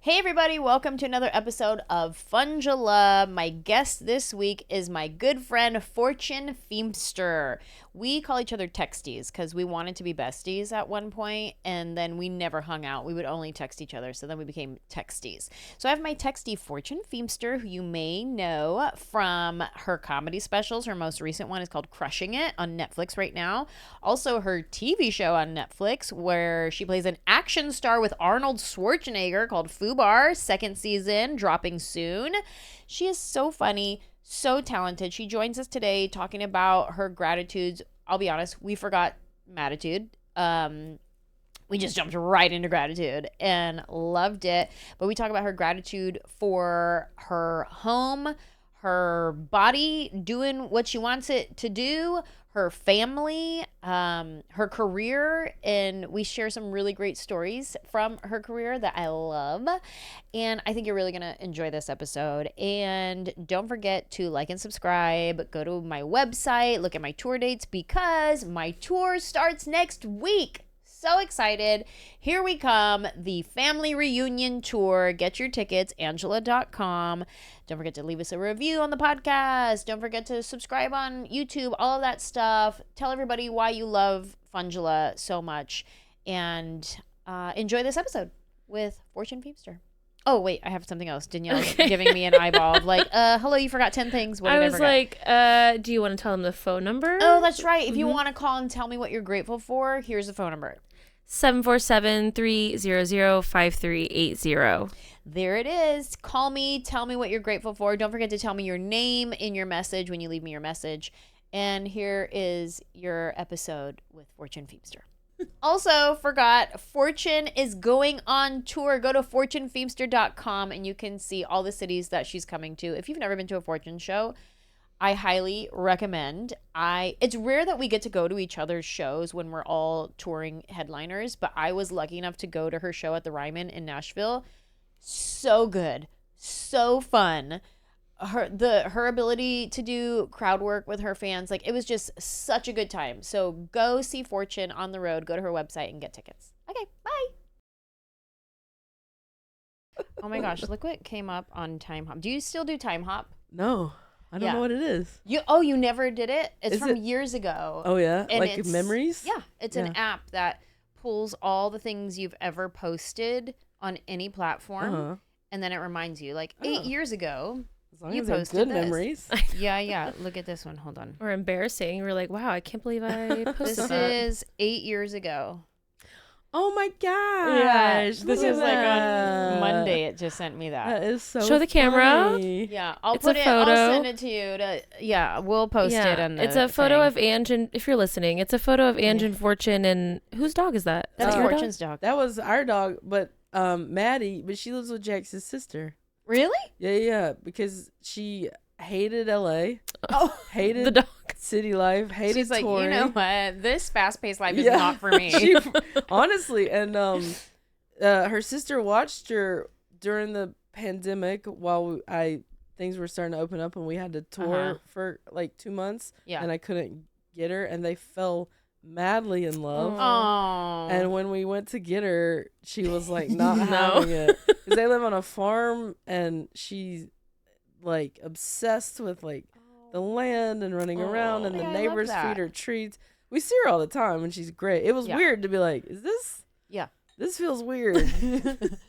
Hey everybody, welcome to another episode of Funjelah. My guest this week is my good friend Fortune Feimster. We call each other Texties because we wanted to be besties at one point, and then we never hung out. We would only text each other, so then we became Texties. So I have my textie Fortune Feimster, who you may know from her comedy specials. Her most recent one is called Crushing It on Netflix right now. Also her TV show on Netflix where she plays an action star with Arnold Schwarzenegger called Fubar, second season, dropping soon. She is so funny, so talented. She joins us today talking about her gratitudes. I'll be honest, we forgot MADtv. We just jumped right into gratitude and loved it. But we talk about her gratitude for her home, her body doing what she wants it to do, her family, her career, and we share some really great stories from her career that I love. And I think you're really going to enjoy this episode. And don't forget to like and subscribe. Go to my website, look at my tour dates because my tour starts next week. So excited. Here we come, the family reunion tour. Get your tickets, Anjelah.com. Don't forget to leave us a review on the podcast. Don't forget to subscribe on YouTube, all of that stuff. Tell everybody why you love Funjelah so much. And enjoy this episode with Fortune Feimster. Oh, wait, I have something else. Danielle's giving me an eyeball of like, hello, you forgot 10 things. What did I forget? Do you want to tell them the phone number? Oh, that's right. If you want to call and tell me what you're grateful for, here's the phone number. 747-300-5380. There it is. Call me. Tell me what you're grateful for. Don't forget to tell me your name in your message when you leave me your message. And here is your episode with Fortune Feimster. Also, forgot, Fortune is going on tour. Go to fortunefeimster.com and you can see all the cities that she's coming to. If you've never been to a Fortune show, I highly recommend. It's rare that we get to go to each other's shows when we're all touring headliners, but I was lucky enough to go to her show at the Ryman in Nashville. So good. So fun. Her ability to do crowd work with her fans, like, it was just such a good time. So go see Fortune on the road. Go to her website and get tickets. Okay, bye. Oh my gosh, look what came up on Time Hop. Do you still do Time Hop? No, I don't know what it is. You never did it? It's from years ago. Oh yeah, and like memories? Yeah, it's an app that pulls all the things you've ever posted on any platform, and then it reminds you, like 8 years ago. As long as they're good memories. Yeah. Look at this one. Hold on. Or embarrassing. We're like, wow, I can't believe I posted this that. This is 8 years ago. Oh my gosh. Yeah, this is like on Monday. It just sent me that. That is so Show the camera. funny. Yeah, I'll It's put a it. photo. I'll send it to you. We'll post it on the It's a photo thing. of Ange and, if you're listening, it's a photo of Ange and Fortune, and whose dog is that? That's your Fortune's dog. That was our dog, but Maddie, but she lives with Jax's sister. Really? Yeah, because she hated LA. Oh, hated the dog. city life. Hated she's like, touring. you know what? This fast-paced life is not for me. Honestly, and her sister watched her during the pandemic while things were starting to open up and we had to tour for like 2 months. Yeah. And I couldn't get her, and they fell madly in love. Oh. And when we went to get her, she was like not having it, because they live on a farm, and she's like obsessed with like the land and running around, and the neighbors feed her treats. We see her all the time, and she's great. It was weird to be like, is this? Yeah. This feels weird,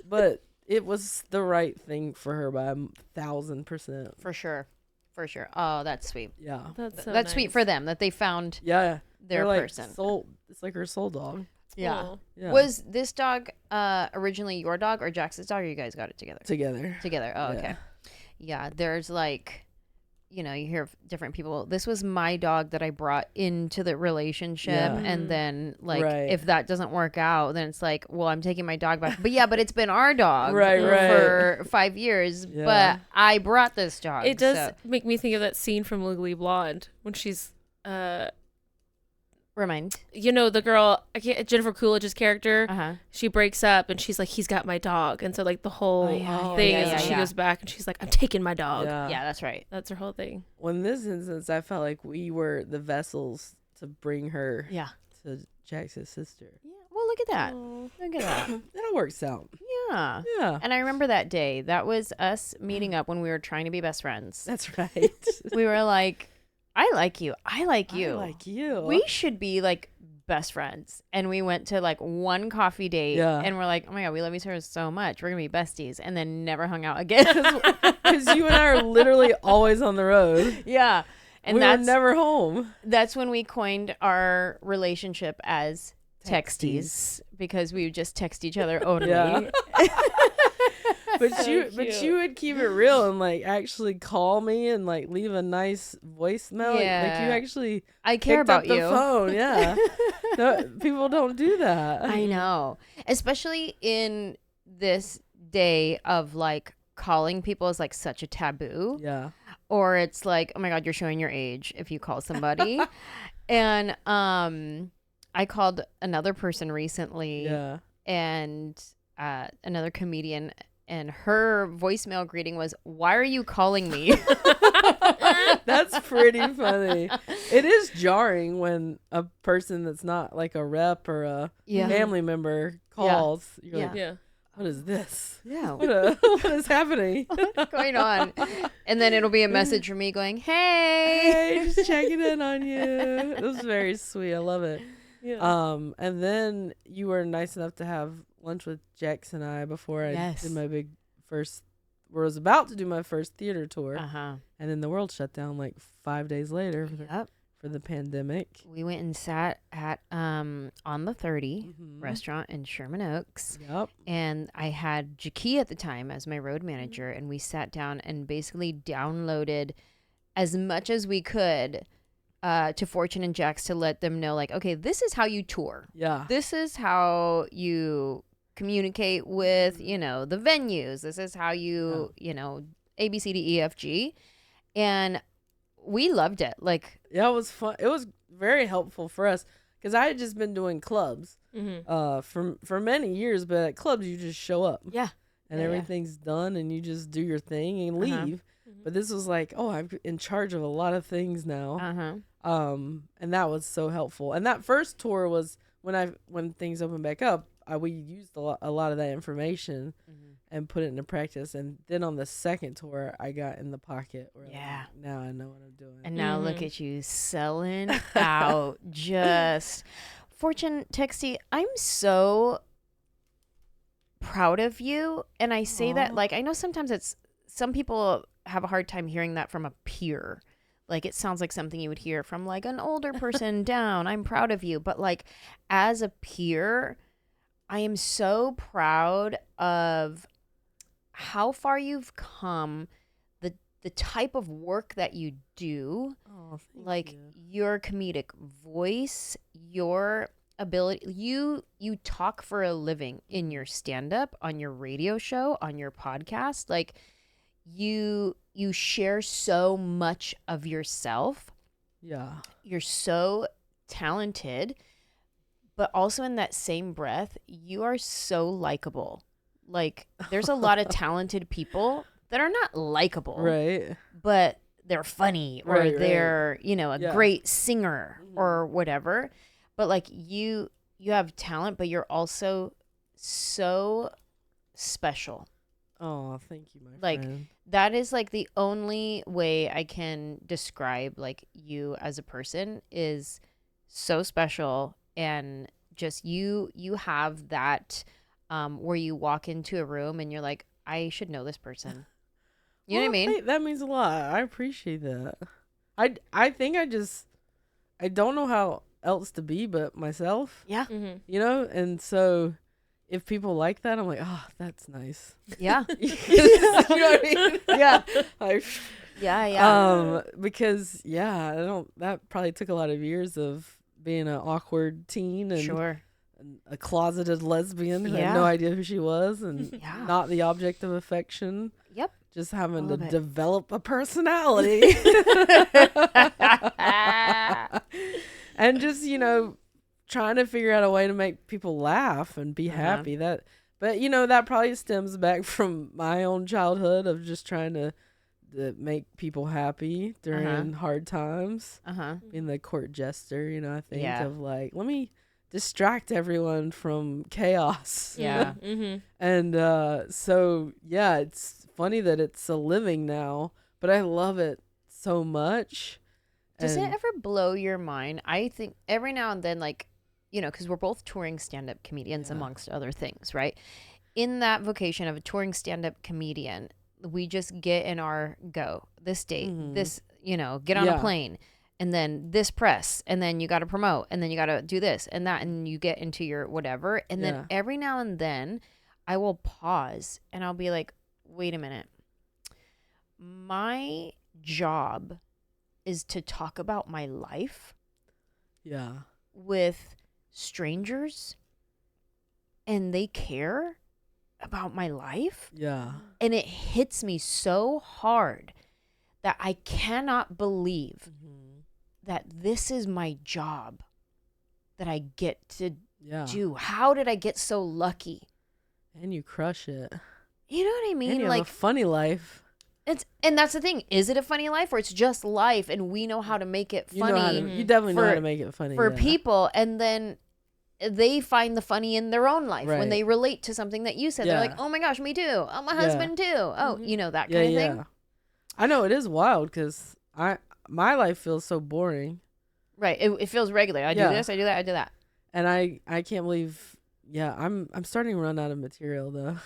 but it was the right thing for her by 1,000%. For sure. Oh, that's sweet. Yeah. That's That's sweet for them that they found Yeah. their They're person. Like soul. It's like her soul dog. Yeah. Cool. Yeah. Was this dog originally your dog or Jax's dog, or you guys got it together? Together. Oh, okay. Yeah, there's like, you hear different people. This was my dog that I brought into the relationship, and then like if that doesn't work out, then it's like, well, I'm taking my dog back. But it's been our dog for 5 years, but I brought this dog. It does make me think of that scene from Legally Blonde when she's Remind. The girl, Jennifer Coolidge's character, – she breaks up and she's like, he's got my dog. And so like the whole thing is she goes back and she's like, I'm taking my dog. Yeah, that's right. That's her whole thing. Well, in this instance, I felt like we were the vessels to bring her to Jax's sister. Yeah. Well, Oh, look at that. Look at that. It all works out. Yeah. Yeah. And I remember that day. That was us meeting up when we were trying to be best friends. That's right. We were like, I like you. I like you. I like you. We should be like best friends. And we went to like one coffee date. Yeah. And we're like, oh my God, we love each other so much. We're going to be besties. And then never hung out again. Because you and I are literally always on the road. Yeah. And we that's were never home. That's when we coined our relationship as Texties, because we would just text each other only. Yeah. But So you would keep it real and like actually call me and like leave a nice voicemail. Yeah. Like you actually I care picked up about the you. phone. Yeah. No, people don't do that. I know. Especially in this day of like calling people is like such a taboo. Yeah. Or it's like, oh my God, you're showing your age if you call somebody. And I called another person recently. Yeah. And another comedian, and her voicemail greeting was, "Why are you calling me?" That's pretty funny. It is jarring when a person that's not like a rep or a family member calls. You're like, Yeah. what is this? Yeah. What is happening? What's going on? And then it'll be a message from me going, "Hey, Hey, just checking in on you." It was very sweet. I love it. Yeah. And then you were nice enough to have lunch with Jax and I before I did my was about to do my first theater tour. Uh-huh. And then the world shut down like 5 days later Yep. for the pandemic. We went and sat at On the 30 restaurant in Sherman Oaks. Yep. And I had Jackie at the time as my road manager, and we sat down and basically downloaded as much as we could to Fortune and Jax to let them know, like, okay, this is how you tour. Yeah. This is how you communicate with, the venues. This is how you, A, B, C, D, E, F, G. And we loved it. Like, yeah, it was fun. It was very helpful for us because I had just been doing clubs for many years, but at clubs you just show up. Yeah. And everything's done and you just do your thing and leave. But this was like, oh, I'm in charge of a lot of things now. And that was so helpful. And that first tour was when things opened back up, we used a lot of that information and put it into practice. And then on the second tour, I got in the pocket. Where now I know what I'm doing. And now look at you selling out. Just Fortune, Texty, I'm so proud of you. And I say that, like, I know sometimes some people have a hard time hearing that from a peer. Like, it sounds like something you would hear from like an older person down. I'm proud of you. But like, as a peer, I am so proud of how far you've come, the type of work that you do, like your comedic voice, your ability. You talk for a living in your stand-up, on your radio show, on your podcast. Like, you share so much of yourself. Yeah. You're so talented, but also in that same breath, you are so likable. Like, there's a lot of talented people that are not likable. Right. But they're funny or they're, a great singer or whatever. But like, you have talent, but you're also so special. Oh, thank you, my friend. That is like the only way I can describe like you as a person is so special. And just you have that where you walk into a room and you're like, I should know this person. You know what I mean? That means a lot. I appreciate that. I think I don't know how else to be but myself. Yeah. And so if people like that, I'm like, oh, that's nice. Yeah. You know what I mean? Yeah. Yeah. Because that probably took a lot of years of being an awkward teen and a closeted lesbian who had no idea who she was and not the object of affection. Yep. Just having to develop a personality. And just, trying to figure out a way to make people laugh and be happy. But that probably stems back from my own childhood of just trying to make people happy during hard times. Being the court jester, I think of like, let me distract everyone from chaos. Yeah. And so, yeah, it's funny that it's a living now, but I love it so much. Does it ever blow your mind? I think every now and then, like, you know, because we're both touring stand-up comedians, amongst other things, right? In that vocation of a touring stand-up comedian, we just get in our this date, this, you know, get on a plane, and then this press, and then you got to promote, and then you got to do this and that, and you get into your whatever. And then every now and then I will pause and I'll be like, wait a minute. My job is to talk about my life with strangers, and they care about my life. And it hits me so hard that I cannot believe that this is my job that I get to do. How did I get so lucky? And you crush it. You know what I mean? And you like have a funny life. And that's the thing. Is it a funny life, or it's just life and we know how to make it funny? You definitely know how to make it funny for people, and then they find the funny in their own life when they relate to something that you said. They're like, oh my gosh, me too. Oh, my husband too. Oh, you know, that kind of thing. I know it is wild because my life feels so boring. Right. It feels regular. I do this, I do that, I do that. And I can't believe, I'm starting to run out of material though.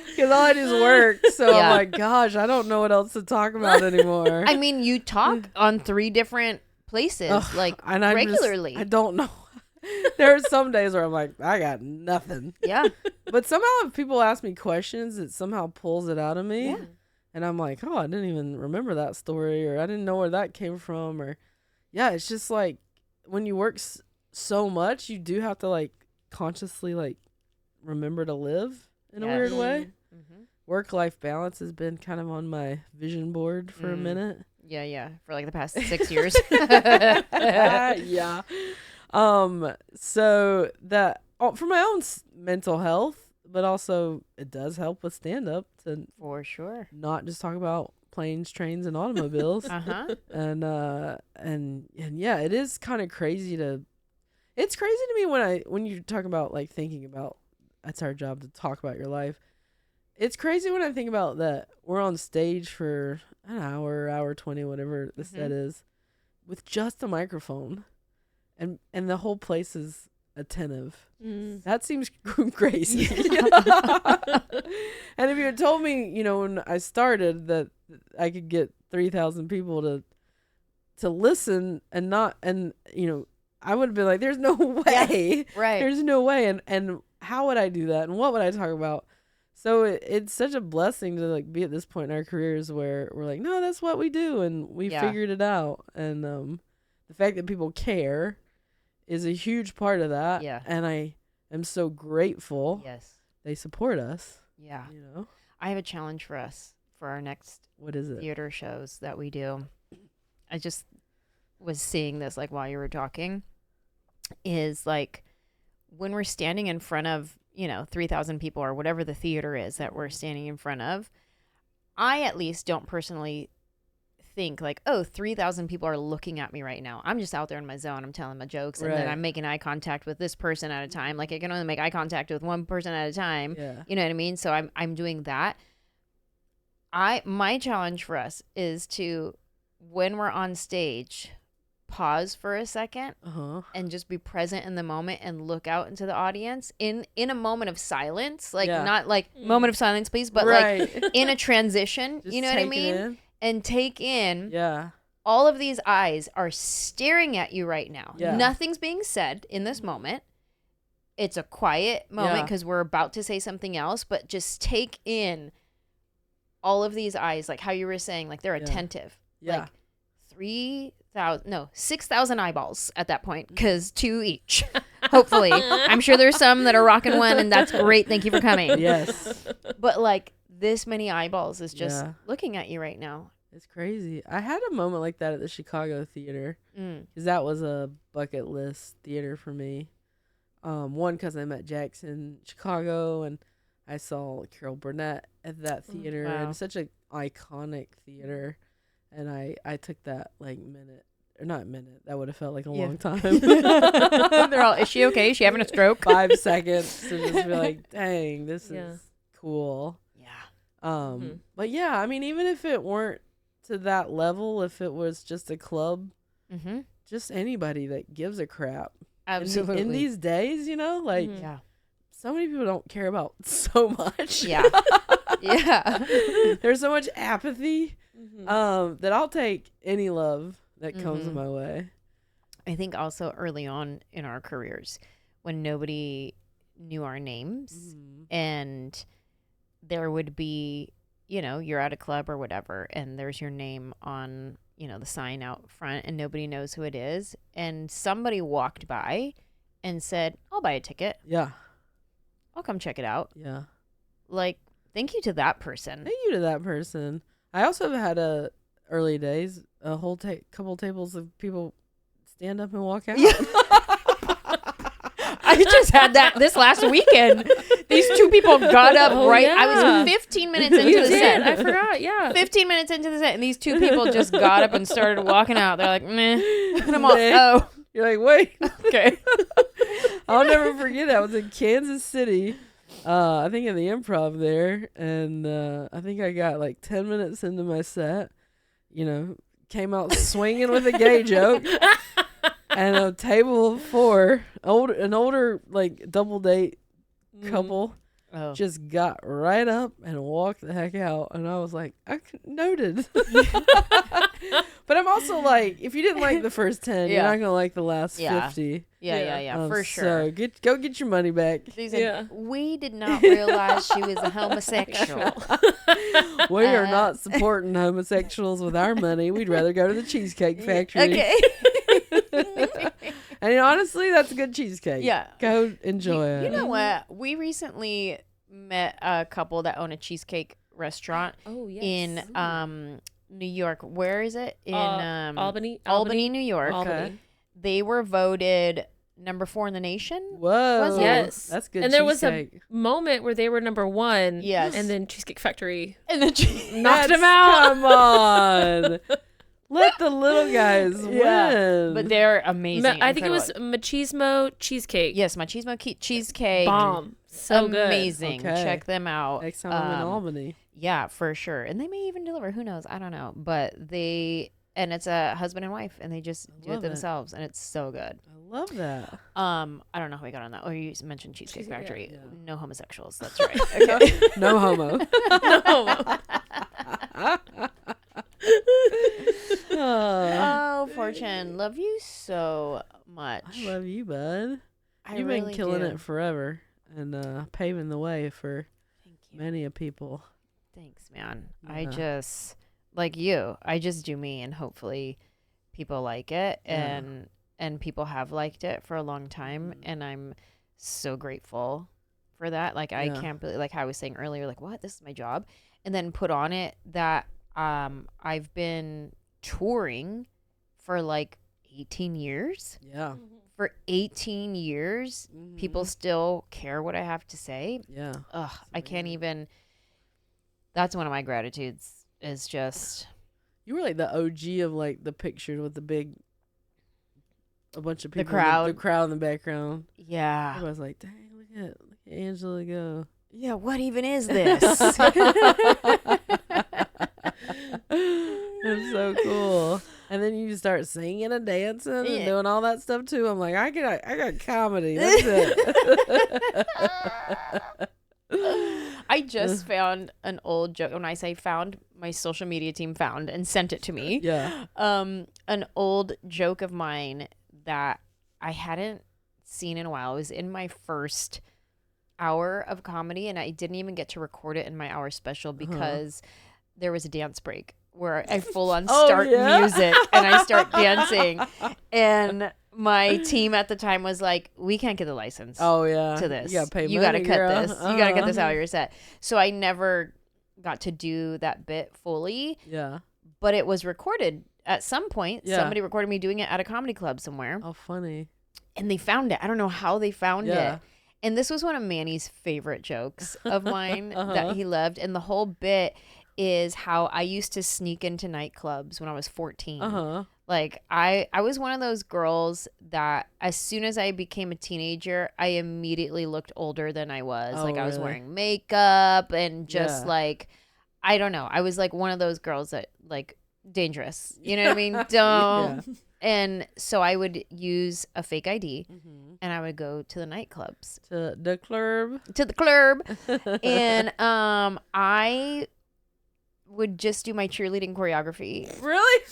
Because all I do is work. So I'm like, gosh, I don't know what else to talk about anymore. I mean, you talk on 3 different places, regularly. I don't know. There are some days where I'm like, I got nothing. Yeah. But somehow if people ask me questions, it somehow pulls it out of me. Yeah. And I'm like, oh, I didn't even remember that story, or I didn't know where that came from. Or, it's just like when you work so much, you do have to like consciously like remember to live in a weird way. Work-life balance has been kind of on my vision board for a minute. Yeah. For like the past 6 years. So that for my own mental health, but also it does help with stand-up to for sure not just talk about planes, trains, and automobiles. And it is kind of crazy it's crazy to me when you talk about like thinking about that's our job to talk about your life. It's crazy when I think about that we're on stage for an hour 20, whatever the set is, with just a microphone, and the whole place is attentive. That seems crazy. And if you had told me, when I started that I could get 3,000 people to listen and I would have been like, there's no way. Right. There's no way. And how would I do that? And what would I talk about? So it's such a blessing to like be at this point in our careers where we're like, no, that's what we do. And we figured it out. And the fact that people care is a huge part of that. Yeah. And I am so grateful. Yes. They support us. Yeah. I have a challenge for us for our next what is it? Theater shows that we do. I just was seeing this like while you were talking, is like when we're standing in front of 3,000 people or whatever the theater is that we're standing in front of, I at least don't personally think like, oh, 3,000 people are looking at me right now. I'm just out there in my zone. I'm telling my jokes, and then I'm making eye contact with this person at a time. Like I can only make eye contact with one person at a time. Yeah. You know what I mean? So I'm doing that. My challenge for us is to, when we're on stage, pause for a second and just be present in the moment and look out into the audience in a moment of silence, like not like moment of silence please, but like in a transition, you know what I mean? And take in all of these eyes are staring at you right now. Nothing's being said in this moment. It's a quiet moment because we're about to say something else, but just take in all of these eyes, like how you were saying, like they're attentive. Like 6,000 eyeballs at that point, because 2 each. Hopefully. I'm sure there's some that are rocking one, and that's great. Thank you for coming. Yes. But like this many eyeballs is just looking at you right now. It's crazy. I had a moment like that at the Chicago theater, because that was a bucket list theater for me. One, because I met Jax in Chicago, and I saw Carol Burnett at that theater, and such an iconic theater. And I took that like minute or not minute. That would have felt like a long time. They're all, is she okay? Is she having a stroke? 5 seconds to just be like, dang, this is cool. Yeah. But yeah, I mean, even if it weren't to that level, if it was just a club, just anybody that gives a crap. Absolutely. In these days, you know, like, so many people don't care about so much. Yeah. Yeah. There's so much apathy that I'll take any love that comes my way. I think also early on in our careers when nobody knew our names and there would be, you know, you're at a club or whatever and there's your name on, you know, the sign out front and nobody knows who it is. And somebody walked by and said, I'll buy a ticket. Yeah. I'll come check it out. Yeah. Like, thank you to that person. Thank you to that person. I also have had early days, a whole couple tables of people stand up and walk out. Yeah. I just had that this last weekend. These 2 people got up I was 15 minutes into the set. I forgot, 15 minutes into the set, and these 2 people just got up and started walking out. They're like, meh. And I'm all, oh. You're like, wait. Okay. I'll never forget it. I was in Kansas City, I think in the Improv there, and I think I got like 10 minutes into my set, you know, came out swinging with a gay joke. And a table of 4, an older like double date couple, just got right up and walked the heck out, and I was like, noted. But I'm also like, if you didn't like the first 10, you're not gonna like the last 50. Yeah, for sure. So go get your money back. We did not realize she was a homosexual. We are not supporting homosexuals with our money. We'd rather go to the Cheesecake Factory. Okay. And honestly, that's a good cheesecake. Yeah. Go enjoy it. You know what? We recently met a couple that own a cheesecake restaurant in New York. Where is it? In Albany, New York. Okay. They were voted number 4 in the nation. Whoa. Yes. That's good. And there was a moment where they were number 1. Yes. And then Cheesecake Factory and then knocked them out. Come on. Let the little guys win. But they're amazing. I think it was machismo cheesecake. Yes, machismo cheesecake. Bomb. So amazing. Okay. Check them out. Next time I'm in Albany. Yeah, for sure. And they may even deliver. Who knows? I don't know. But and it's a husband and wife, and they just do it themselves, and it's so good. I love that. I don't know how we got on that. Oh, you mentioned Cheesecake Factory. Yeah. No homosexuals. That's right. Okay. No homo. No homo. Oh, Fortune, love you so much. I love you, bud. You've really been killing do. it forever and paving the way for many a people. Thanks, man. Yeah. I just, like you, I just do me, and hopefully people like it, and people have liked it for a long time, and I'm so grateful for that. Like, I can't believe, like I was saying earlier, like, what? This is my job. And then put on it that I've been touring for like 18 years. Yeah. For 18 years, people still care what I have to say. Yeah. Ugh, I can't even. That's one of my gratitudes, is just. You were like the OG of like the picture with a bunch of people. crowd. The crowd in the background. Yeah. I was like, dang, look at Anjelah go. Yeah, what even is this? It's so cool. And then you start singing and dancing and doing all that stuff too. I'm like, I got comedy. That's it. I just found an old joke. When I say found, my social media team found and sent it to me. Yeah. An old joke of mine that I hadn't seen in a while. It was in my first hour of comedy, and I didn't even get to record it in my hour special because there was a dance break where I full on start music and I start dancing, and my team at the time was like, we can't get the license to this. You gotta pay you money, gotta cut girl. this. You gotta cut this out of your set. So I never got to do that bit fully. Yeah. But it was recorded at some point. Yeah. Somebody recorded me doing it at a comedy club somewhere. Oh, funny. And they found it. I don't know how they found it. And this was one of Manny's favorite jokes of mine that he loved. And the whole bit is how I used to sneak into nightclubs when I was 14. Uh-huh. Like I was one of those girls that as soon as I became a teenager, I immediately looked older than I was. Oh, like I was really? wearing makeup and just Yeah. like, I don't know. I was like one of those girls that like dangerous. You know what I mean? Don't. Yeah. And so I would use a fake ID and I would go to the nightclubs. To the club. To the club. And I would just do my cheerleading choreography. Really?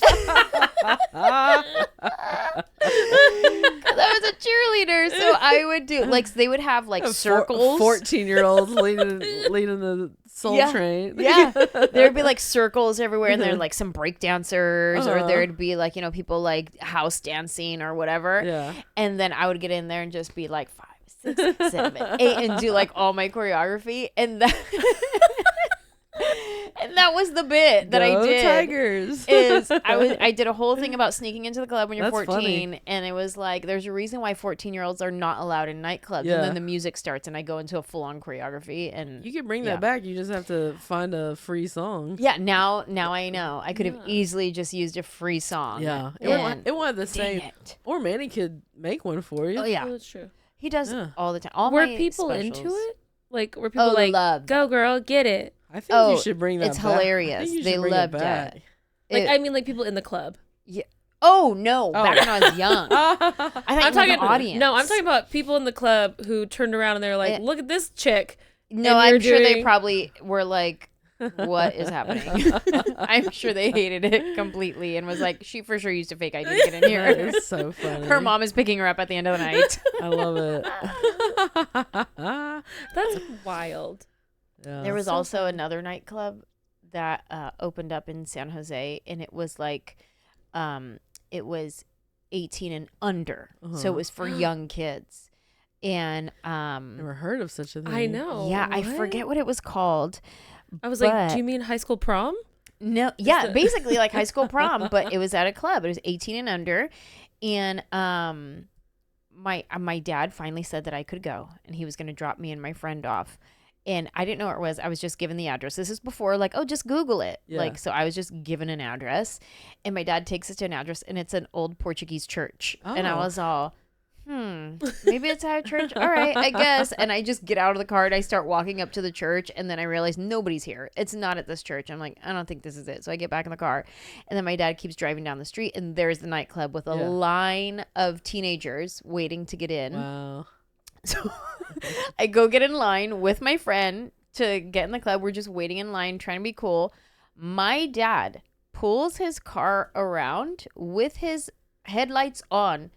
Because I was a cheerleader, so I would do like they would have like circles. 14-year-olds leading the soul train. Yeah, there'd be like circles everywhere, and there'd like some break dancers, or there'd be like people like house dancing or whatever. Yeah. And then I would get in there and just be like 5, 6, 7, 8, and do like all my choreography, and that. And that was the bit that I did. Tigers. I did a whole thing about sneaking into the club when you're That's 14, funny. and it was like there's a reason why 14-year-olds are not allowed in nightclubs. Yeah. And then the music starts, and I go into a full-on choreography. And You can bring that back. You just have to find a free song. yeah, now I know. I could have easily just used a free song. Yeah. And It wanted the dang same. it. Or Manny could make one for you. Oh yeah, Oh, that's true. he does Yeah. all the time. All Were my people specials. into it? Like, were people like, loved. go girl, get it? I think you should bring that it's back. hilarious. I think you They should bring loved it back. it. Like, I mean, like people in the club. Oh no! Back when I was young, I thought I'm talking the audience. No, I'm talking about people in the club who turned around and they're like, "Look at this chick." No, and I'm you're sure they doing- probably were like, "What is happening?" I'm sure they hated it completely and was like, "She for sure used a fake ID to get in That here." is so funny. Her mom is picking her up at the end of the night. I love it. That's wild. Yeah. There was also another nightclub that opened up in San Jose, and it was like, it was 18 and under, so it was for young kids. And Never heard of such a thing. I know. yeah, I What? forget what it was called. I was like, but- "Do you mean high school prom?" No, yeah, basically like high school prom, but it was at a club. It was 18 and under, and my dad finally said that I could go, and he was going to drop me and my friend off. And I didn't know where it was. I was just given the address. This is before, like, oh, just Google it. Yeah. Like, so I was just given an address, and my dad takes us to an address, and it's an old Portuguese church. And I Oh. was all, maybe it's our church. All right, I guess. And I just get out of the car and I start walking up to the church, and then I realize nobody's here. It's not at this church. I'm like, I don't think this is it. So I get back in the car, and then my dad keeps driving down the street, and there's the nightclub with a line of teenagers waiting to get in. Wow. So I go get in line with my friend to get in the club. We're just waiting in line, trying to be cool. My dad pulls his car around with his headlights on,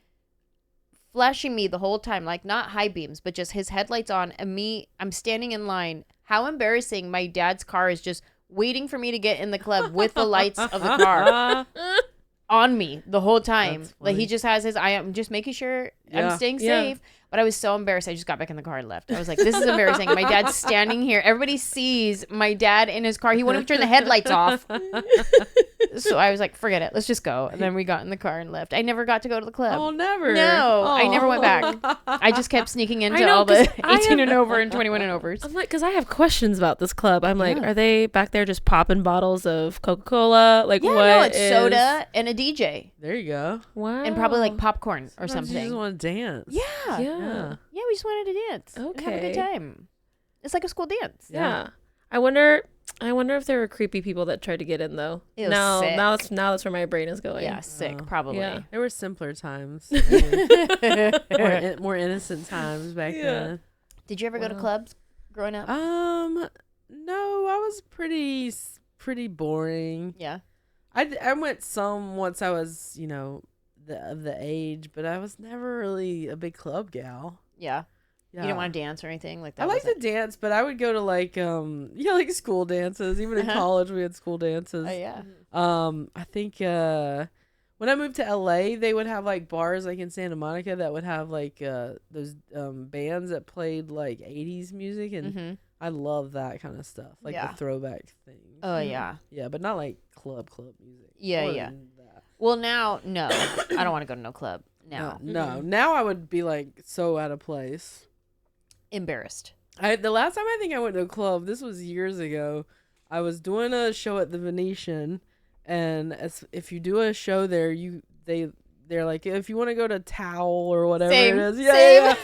flashing me the whole time, like not high beams, but just his headlights on. And I'm standing in line. How embarrassing. My dad's car is just waiting for me to get in the club with the lights of the car on me the whole time. That's Like he funny. just has his eye. I'm just making sure Yeah. I'm staying Yeah. safe. But I was so embarrassed. I just got back in the car and left. I was like, this is embarrassing. My dad's standing here. Everybody sees my dad in his car. He won't even turn the headlights off. So I was like, forget it. Let's just go. And then we got in the car and left. I never got to go to the club. Oh, never. No, I never went back. Oh. I just kept sneaking into know, all the 'cause I 18 have- and over and 21 and overs. I'm like, because I have questions about this club. I'm like, Yeah. are they back there just popping bottles of Coca-Cola? Like, Yeah, what no, it's is- soda and a DJ. There you go. Wow. And probably like popcorn or Sometimes You just something. want to dance. Yeah. Yeah. Yeah, we just wanted to dance. And have a Okay. good time. It's like a school dance. Yeah. I wonder if there were creepy people that tried to get in though. Ew, No, sick. now that's where my brain is going. Yeah, sick, Oh. probably. Yeah. There were simpler times. more innocent times back then. Did you ever go to clubs growing up? No, I was pretty boring. Yeah. I went some once I was, of the age, but I was never really a big club gal. Yeah. Yeah. You didn't want to dance or anything like that? I like to dance, but I would go to like school dances. Even in college, we had school dances. Oh, yeah. I think when I moved to LA, they would have like bars like in Santa Monica that would have like those bands that played like 80s music, and Mm-hmm. I love that kind of stuff, like Yeah. the throwback things. Oh, yeah. Yeah, but not like club music. Yeah, More yeah. than that. Well, now, no. I don't want to go to no club now. No. Now I would be like so out of place. Embarrassed. The last time I think I went to a club, this was years ago. I was doing a show at the Venetian, and if you do a show there, they're like, if you want to go to Towel or whatever Same, it is. same.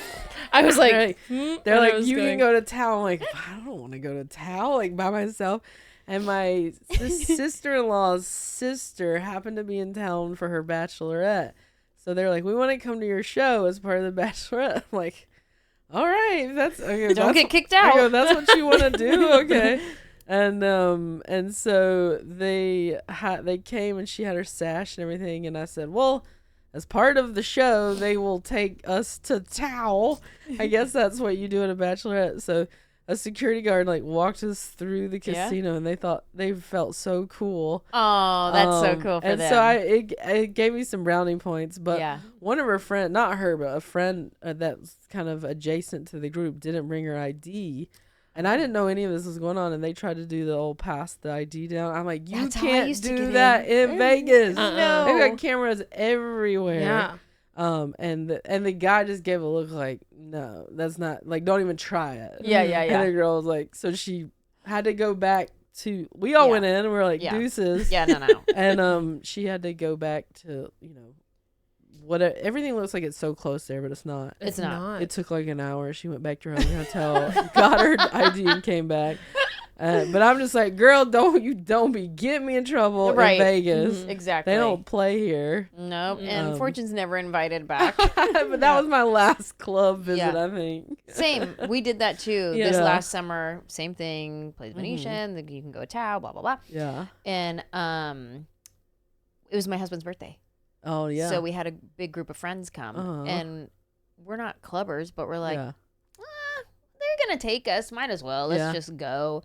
I was like, they're like, you can go to Towel. I'm like, I don't want to go to Towel like by myself. And my sister-in-law's sister happened to be in town for her bachelorette. So they're like, we want to come to your show as part of the bachelorette. I'm like, all right, that's okay. Don't get kicked out. I go, that's what you want to do, okay. And so they came and she had her sash and everything, and I said, well, as part of the show, they will take us to Towel. I guess that's what you do at a bachelorette. So a security guard like walked us through the casino, and they felt so cool. Oh, that's so cool for and them. So it gave me some brownie points. But one of her friends, not her, but a friend that's kind of adjacent to the group, didn't bring her ID. And I didn't know any of this was going on, and they tried to do the old pass the ID down. I'm like, you can't do that in Vegas. No. They've got cameras everywhere. Yeah. And the guy just gave a look like, no, that's not, like, don't even try it. Yeah. And the girl was like, so she had to go back to, we all went in, and we were like, deuces. Yeah, no. And she had to go back to, everything looks like it's so close there, but it's not. It's not. It took like an hour. She went back to her own hotel, got her ID, and came back. But I'm just like, girl, don't be getting me in trouble in Vegas. Mm-hmm. Exactly. They don't play here. Nope. And Fortune's never invited back. But that was my last club visit, I think. Same. We did that too. Yeah. This last summer. Same thing. Played Venetian. Then you can go to Tao. Blah blah blah. Yeah. And it was my husband's birthday. Oh yeah. So we had a big group of friends come, and we're not clubbers, but we're like, they're gonna take us. Might as well. Let's just go.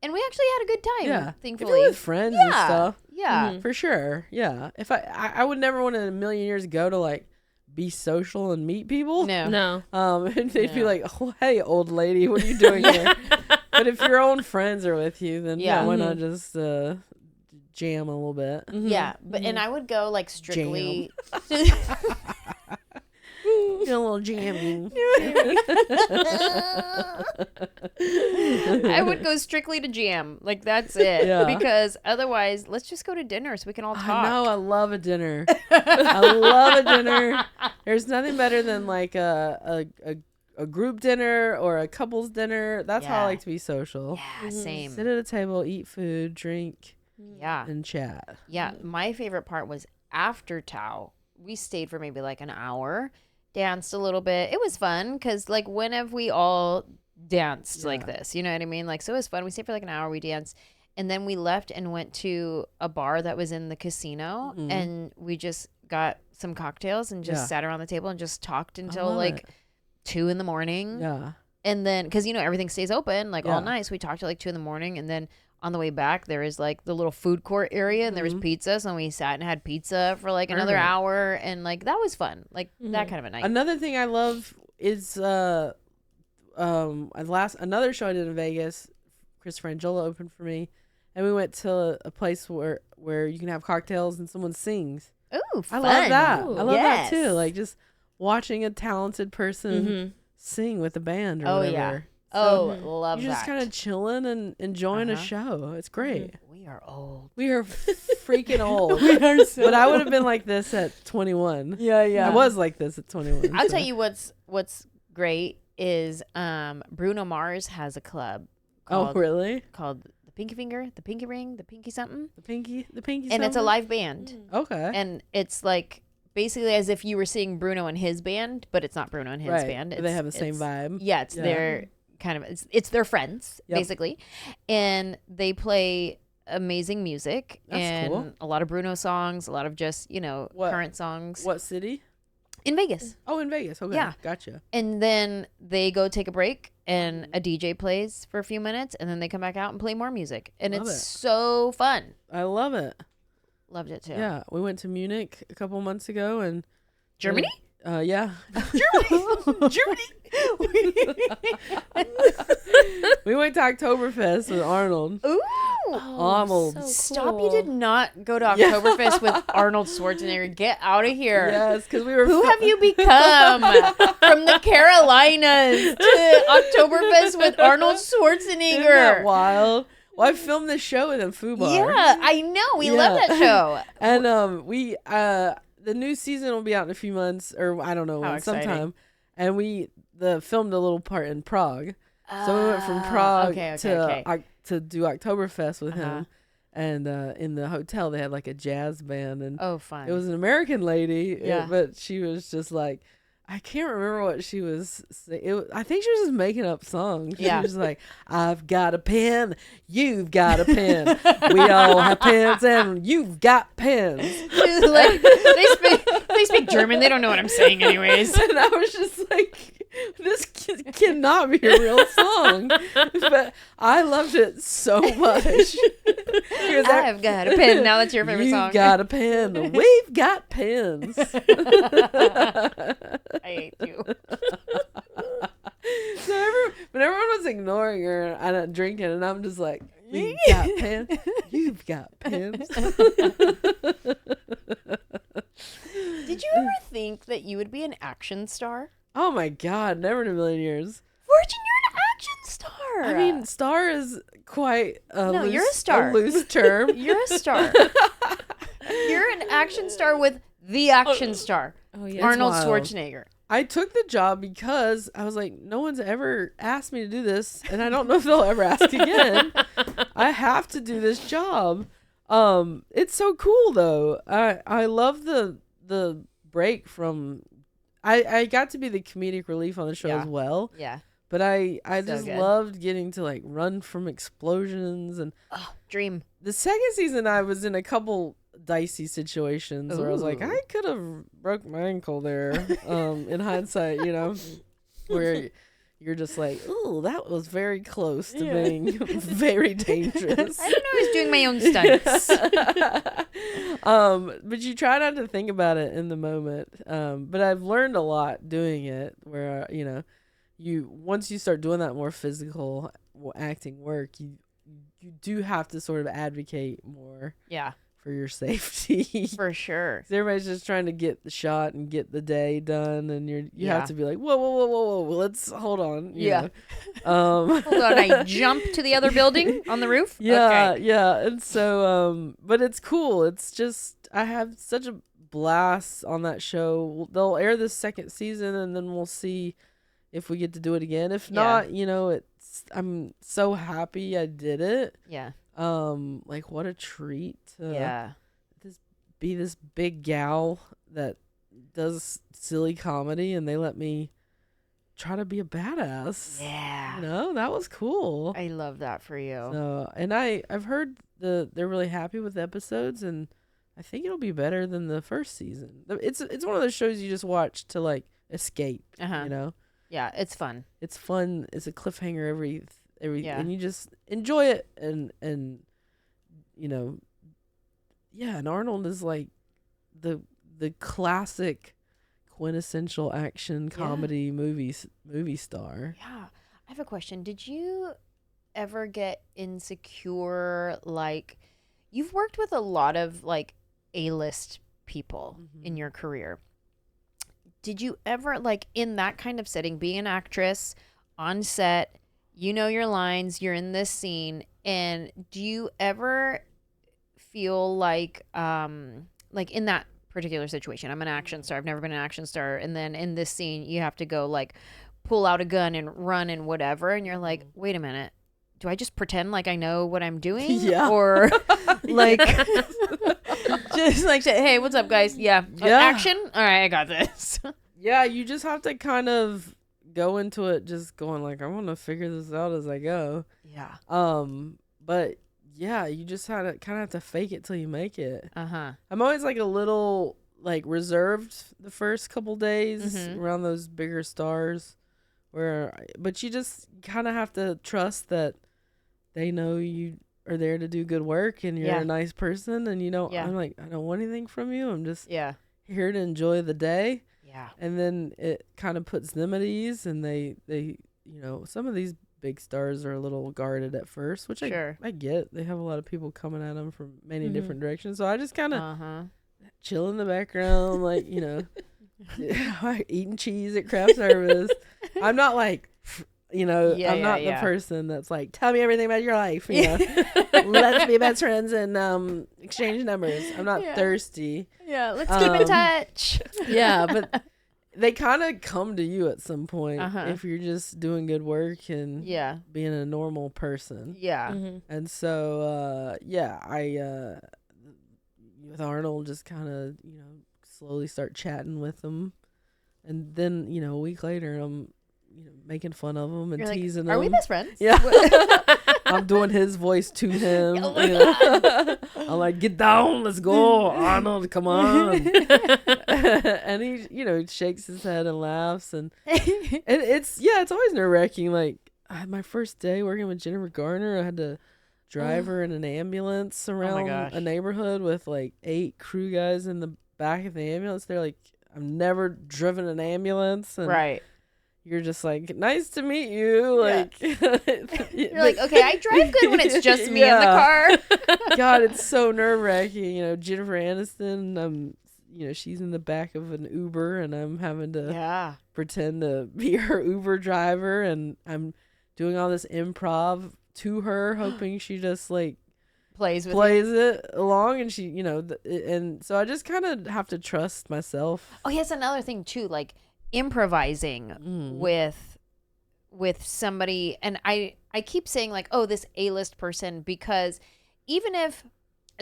And we actually had a good time. Yeah. Thankfully, if you're with friends and stuff. Yeah. For sure. Yeah. If I would never want in a million years go to like be social and meet people. No. And they'd be like, oh, hey, old lady, what are you doing here? But if your own friends are with you, then why not just jam a little bit? Yeah, but and I would go like strictly a little jamming. I would go strictly to jam. Like that's it. Yeah. Because otherwise, let's just go to dinner so we can all talk. I know. I love a dinner. I love a dinner. There's nothing better than like a group dinner or a couples dinner. That's how I like to be social. Yeah, same. Sit at a table, eat food, drink. Yeah. And chat. Yeah. My favorite part was after Tao. We stayed for maybe like an hour, danced a little bit. It was fun because like when have we all danced like this? You know what I mean? Like, so it was fun. We stayed for like an hour. We danced. And then we left and went to a bar that was in the casino. And we just got some cocktails and just sat around the table and just talked until like 2 a.m. Yeah. And then, because, everything stays open like all night. So we talked till like 2 a.m. And then on the way back, there is like the little food court area and there was pizza. So we sat and had pizza for like another hour. And like, that was fun. Like that kind of a night. Another thing I love is another show I did in Vegas. Christopher Anjelah opened for me. And we went to a place where you can have cocktails and someone sings. Ooh, fun. I love that. I love that too. Like just watching a talented person sing with a band or whatever. Yeah. So love that. You're just kind of chilling and enjoying a show. It's great. We are old. We are freaking old. We are so But I would have been like this at 21. Yeah. I was like this at 21. I'll tell you what's great is Bruno Mars has a club called, really? Called the Pinky Finger, the Pinky Ring, the Pinky something. The Pinky and something? It's a live band. Okay. And it's like basically as if you were seeing Bruno and his band, but it's not Bruno and his band. They have the same vibe. Yeah, it's their kind of it's their friends basically, and they play amazing music. That's and cool. A lot of Bruno songs, a lot of just current songs. What city? In Vegas. Oh, in Vegas. Okay. Yeah. Gotcha. And then they go take a break and a DJ plays for a few minutes and then they come back out and play more music. And it's so fun. I love it. Loved it too. Yeah. We went to Munich a couple months ago and Germany? Yeah. Germany. We went to Oktoberfest with Arnold. Ooh. Arnold. So Stop. cool. You did not go to Oktoberfest with Arnold Schwarzenegger. Get out of here. Yes, because we were. Who have you become? From the Carolinas to Oktoberfest with Arnold Schwarzenegger. Isn't that wild? Well, I filmed this show in a foo bar. Yeah, I know. We love that show. And the new season will be out in a few months, or I don't know, sometime. And we filmed a little part in Prague. So we went from Prague to do Oktoberfest with him. And in the hotel, they had like a jazz band. And fun. It was an American lady, but she was just like, I can't remember what she was saying. I think she was just making up songs. She was like, I've got a pen, you've got a pen. We all have pens and you've got pens. Like, they speak German. They don't know what I'm saying anyways. And I was just like, this cannot be a real song. But I loved it so much. I've got a pen. Now that's your favorite song. You've got a pen. We've got pens. I hate you. But everyone was ignoring her and drinking, and I'm just like, you've got pens. You've got pens. Did you ever think that you would be an action star? Oh my God, never in a million years. Fortune, you're an action star. I mean, star is quite you're a star. A loose term. You're a star. You're an action star with the action star. Oh yeah, Arnold Schwarzenegger. I took the job because I was like, no one's ever asked me to do this, and I don't know if they'll ever ask again. I have to do this job. It's so cool though. I love the break from. I got to be the comedic relief on the show as well. Yeah. But I So just good. loved getting to like run from explosions and dream. the second season I was in a couple dicey situations where I was like, I could have broke my ankle there. In hindsight, where you're just like, ooh, that was very close to being very dangerous. I didn't know I was doing my own stunts. But you try not to think about it in the moment. But I've learned a lot doing it where, once you start doing that more physical acting work, you do have to sort of advocate more. Yeah. For your safety. For sure. Everybody's just trying to get the shot and get the day done, and you have to be like, whoa, let's hold on. Hold on, I jump to the other building on the roof? Yeah, and so, but it's cool. It's just, I have such a blast on that show. They'll air this second season, and then we'll see if we get to do it again. If not, I'm so happy I did it. Yeah. Like what a treat to be this big gal that does silly comedy, and they let me try to be a badass. Yeah. That was cool. I love that for you. So, and I've heard they're really happy with the episodes, and I think it'll be better than the first season. It's one of those shows you just watch to like escape, Yeah, it's fun. It's fun. It's a cliffhanger every and you just enjoy it, and and Arnold is like the classic quintessential action comedy movie star. Yeah. I have a question. Did you ever get insecure? Like, you've worked with a lot of like A-list people in your career. Did you ever, like, in that kind of setting, being an actress on set, you know your lines, you're in this scene, and do you ever feel like in that particular situation, I'm an action star, I've never been an action star, and then in this scene you have to go like pull out a gun and run and whatever, and you're like, wait a minute, do I just pretend like I know what I'm doing? Or like just like say, hey, what's up guys? Action, all right, I got this. You just have to kind of go into it just going like, I want to figure this out as I go. But you just kind of have to fake it till you make it. I'm always like a little like reserved the first couple days around those bigger stars, but you just kind of have to trust that they know you are there to do good work, and you're a nice person, and I'm like, I don't want anything from you. I'm just here to enjoy the day. And then it kind of puts them at ease, and they some of these big stars are a little guarded at first, which I get. They have a lot of people coming at them from many different directions, so I just kind of chill in the background, like eating cheese at craft service. I'm not like You know, I'm not the person that's like, tell me everything about your life. You know, let's be best friends and exchange numbers. I'm not thirsty. Yeah, let's keep in touch. Yeah, but they kind of come to you at some point if you're just doing good work and being a normal person. Yeah. And so, I with Arnold just kind of, you know, slowly start chatting with him. And then, you know, a week later, I'm, you know, making fun of him and teasing him. Are we best friends? Yeah. I'm doing his voice to him. You know? I'm like, get down, let's go, Arnold, come on. And he, you know, shakes his head and laughs. And it's always nerve-wracking. Like, my first day working with Jennifer Garner, I had to drive her in an ambulance around a neighborhood with like 8 crew guys in the back of the ambulance. They're like, I've never driven an ambulance. And you're just like, nice to meet you. Like, you're like, okay, I drive good when it's just me in the car. God, it's so nerve wracking. You know, Jennifer Aniston, you know, she's in the back of an Uber and I'm having to pretend to be her Uber driver, and I'm doing all this improv to her, hoping she just like plays it along, and she, you know, and so I just kind of have to trust myself. Oh, here's another thing too, like improvising with somebody, and I keep saying like, oh, this A-list person, because even if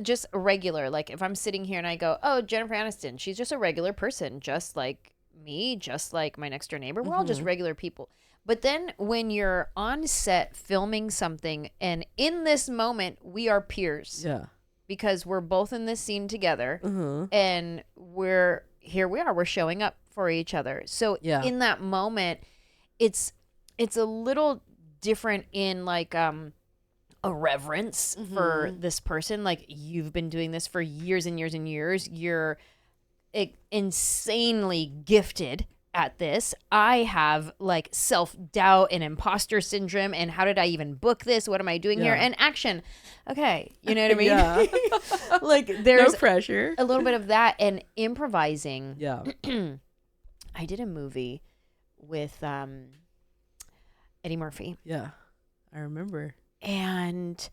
just a regular, like if I'm sitting here and I go, oh, Jennifer Aniston, she's just a regular person, just like me, just like my next door neighbor, we're all just regular people. But then when you're on set filming something, and in this moment we are peers, because we're both in this scene together, and we're showing up for each other. So in that moment, it's a little different in like a reverence for this person. Like, you've been doing this for years and years and years. You're insanely gifted at this. I have like self-doubt and imposter syndrome, and how did I even book this? What am I doing here? And action. Okay, you know what I mean? Like, there's no pressure. A little bit of that, and improvising. Yeah. I did a movie with Eddie Murphy. Yeah, I remember. And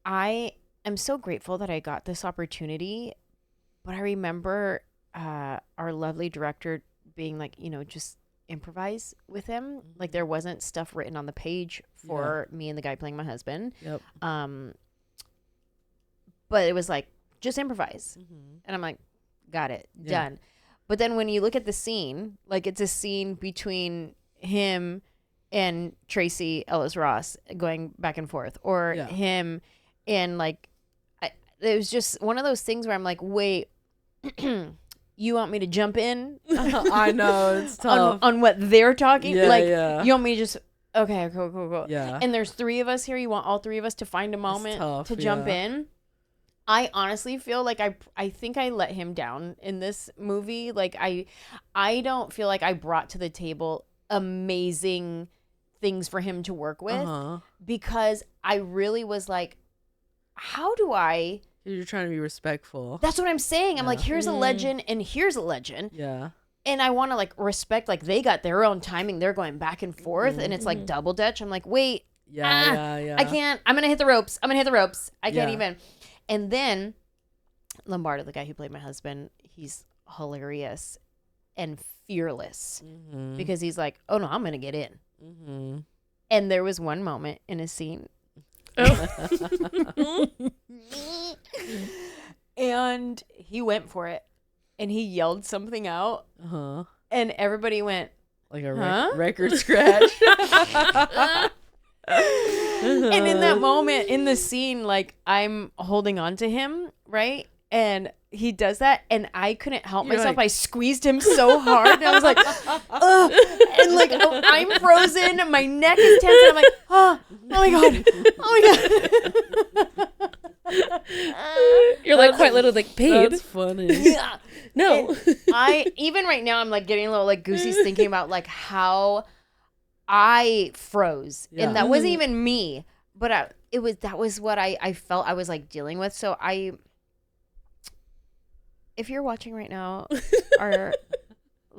I am so grateful that I got this opportunity. But I remember our lovely director being like, you know, just improvise with him. Like, there wasn't stuff written on the page for me and the guy playing my husband. Yep. But it was like, just improvise. And I'm like, got it, done. But then when you look at the scene, like, it's a scene between him and Tracy Ellis Ross going back and forth, or him and like, it was just one of those things where I'm like, wait, you want me to jump in? I know, it's tough. on what they're talking? You want me to just, okay, cool. Yeah. And there's 3 of us here. You want all 3 of us to find a moment to jump in? I honestly feel like I think I let him down in this movie. Like, I don't feel like I brought to the table amazing things for him to work with, because I really was like, how do I... You're trying to be respectful. That's what I'm saying. I'm like, here's a legend and here's a legend. Yeah. And I want to like respect, like, they got their own timing. They're going back and forth, and it's like double dutch. I'm like, wait, I can't. I'm going to hit the ropes. I can't even. And then Lombardo, the guy who played my husband, he's hilarious and fearless, because he's like, oh no, I'm going to get in. And there was one moment in a scene. And he went for it, and he yelled something out, and everybody went like a record scratch. And in that moment in the scene, like, I'm holding on to him, right? And he does that, and I couldn't help myself. Like, I squeezed him so hard, and I was like, ugh. And like, I'm frozen, my neck is tense, and I'm like, oh my god. You're like quite literally like, babe. That's funny. Yeah. No. And even right now, I'm like getting a little like goosies thinking about like how I froze, and that wasn't even me, but that was what I felt I was like dealing with. So if you're watching right now, our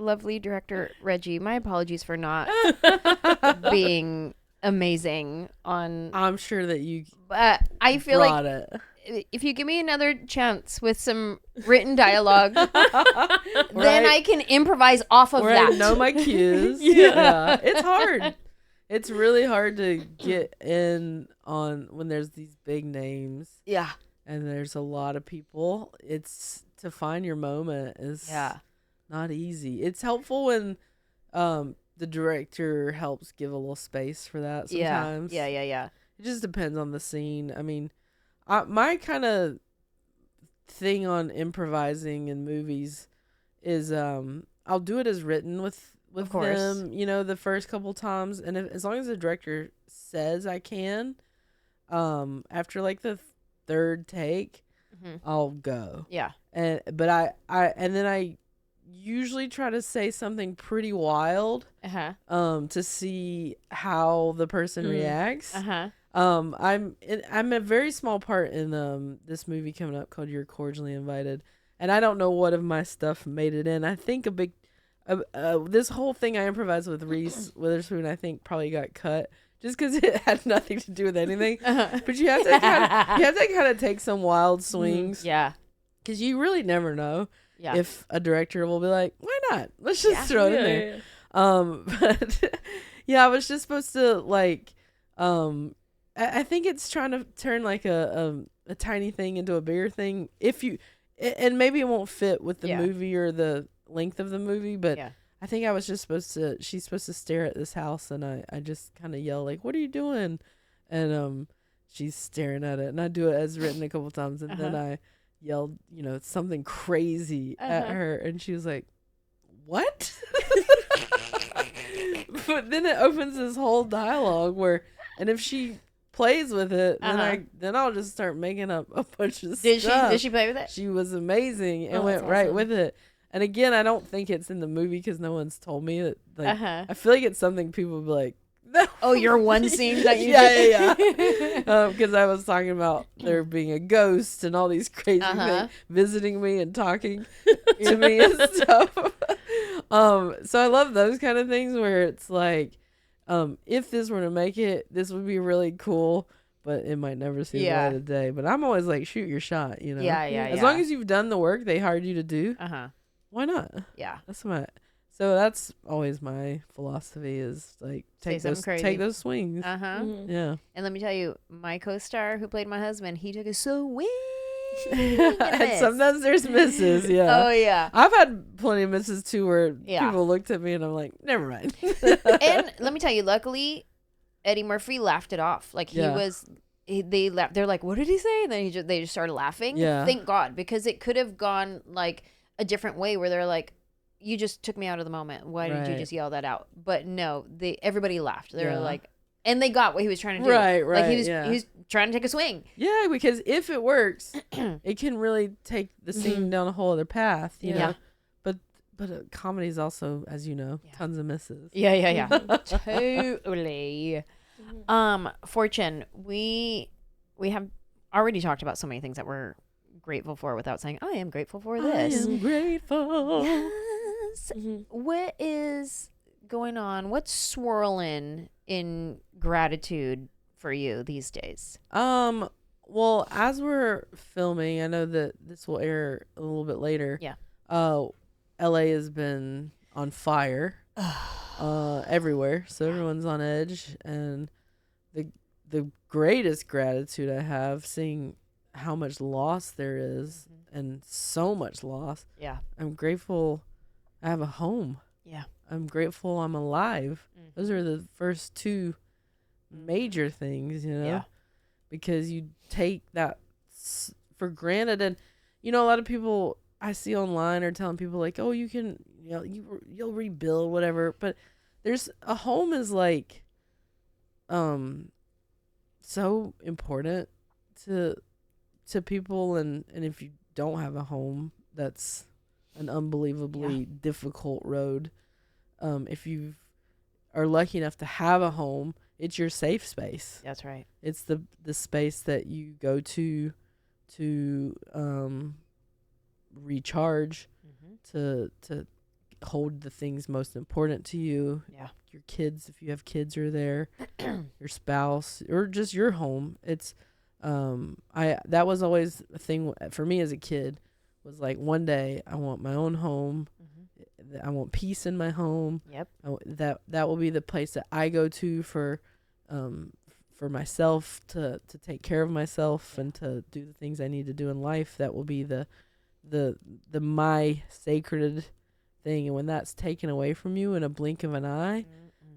lovely director Reggie. My apologies for not being amazing on. I'm sure that you. I feel like if you give me another chance with some written dialogue, then I can improvise off of that. I know my cues. Yeah, it's hard. It's really hard to get in on when there's these big names. Yeah. And there's a lot of people. It's to find your moment is not easy. It's helpful when the director helps give a little space for that sometimes. Yeah. It just depends on the scene. I mean, my kind of thing on improvising in movies is I'll do it as written with them, you know, the first couple times, and as long as the director says I can, after like the third take, I'll go. Yeah. But I usually try to say something pretty wild to see how the person reacts. I'm a very small part in this movie coming up called You're Cordially Invited, and I don't know what of my stuff made it in. I think a big this whole thing I improvised with Reese Witherspoon, I think probably got cut just because it had nothing to do with anything. But you have to kind of take some wild swings. Yeah. Because you really never know if a director will be like, why not? Let's just throw it in there. But I was just supposed to like, I think it's trying to turn like a tiny thing into a bigger thing. And maybe it won't fit with the movie or the length of the movie, but I think I was just she's supposed to stare at this house, and I just kind of yell like, what are you doing? And she's staring at it, and I do it as written a couple times, and then I yelled, you know, something crazy at her, and she was like, what? But then it opens this whole dialogue and if she plays with it, then I'll just start making up a bunch of stuff. Did she play with it? She was amazing and went right with it. And again, I don't think it's in the movie because no one's told me it. Like, I feel like it's something people would be like, no. Oh, your one scene that you did? Because I was talking about there being a ghost and all these crazy things visiting me and talking to me and stuff. So I love those kind of things where it's like, if this were to make it, this would be really cool, but it might never see the light of day. But I'm always like, shoot your shot, you know? Yeah. As long as you've done the work they hired you to do, why not? Yeah. So that's always my philosophy is like take those swings. Yeah. And let me tell you, my co-star who played my husband, he took a swing. And sometimes there's misses. Yeah. Oh yeah. I've had plenty of misses too where people looked at me and I'm like, never mind. And let me tell you, luckily, Eddie Murphy laughed it off. Like they laughed. They're like, what did he say? And then they just started laughing. Yeah. Thank God, because it could have gone like a different way where they're like, you just took me out of the moment. Why did you just yell that out? But no, everybody laughed. They were like, and they got what he was trying to do. Right. Like he was trying to take a swing. Yeah, because if it works, it can really take the scene down a whole other path, you know. But comedy is also, as you know, tons of misses. Yeah. Totally. Fortune, we have already talked about so many things that we're grateful for without saying I am grateful for this. I am grateful. Yes. What is going on? What's swirling in gratitude for you these days? Well, as we're filming, I know that this will air a little bit later. Yeah. LA has been on fire everywhere, so everyone's on edge, and the greatest gratitude I have seeing how much loss there is and so much loss. Yeah. I'm grateful I have a home. Yeah. I'm grateful I'm alive. Those are the first two major things, you know? Yeah. Because you take that for granted. And, you know, a lot of people I see online are telling people like, oh, you can, you know, you'll rebuild, whatever. But there's a home is like, so important to people. And if you don't have a home, that's an unbelievably difficult road. If you are lucky enough to have a home, it's your safe space. That's right. It's the space that you go to recharge, to hold the things most important to you. Yeah. Your kids, if you have kids, are there. Your spouse, or just your home. It's that was always a thing for me as a kid, was like, one day I want my own home. I want peace in my home. Yep. That will be the place that I go to for myself, to take care of myself and to do the things I need to do in life. That will be the my sacred thing. And when that's taken away from you in a blink of an eye,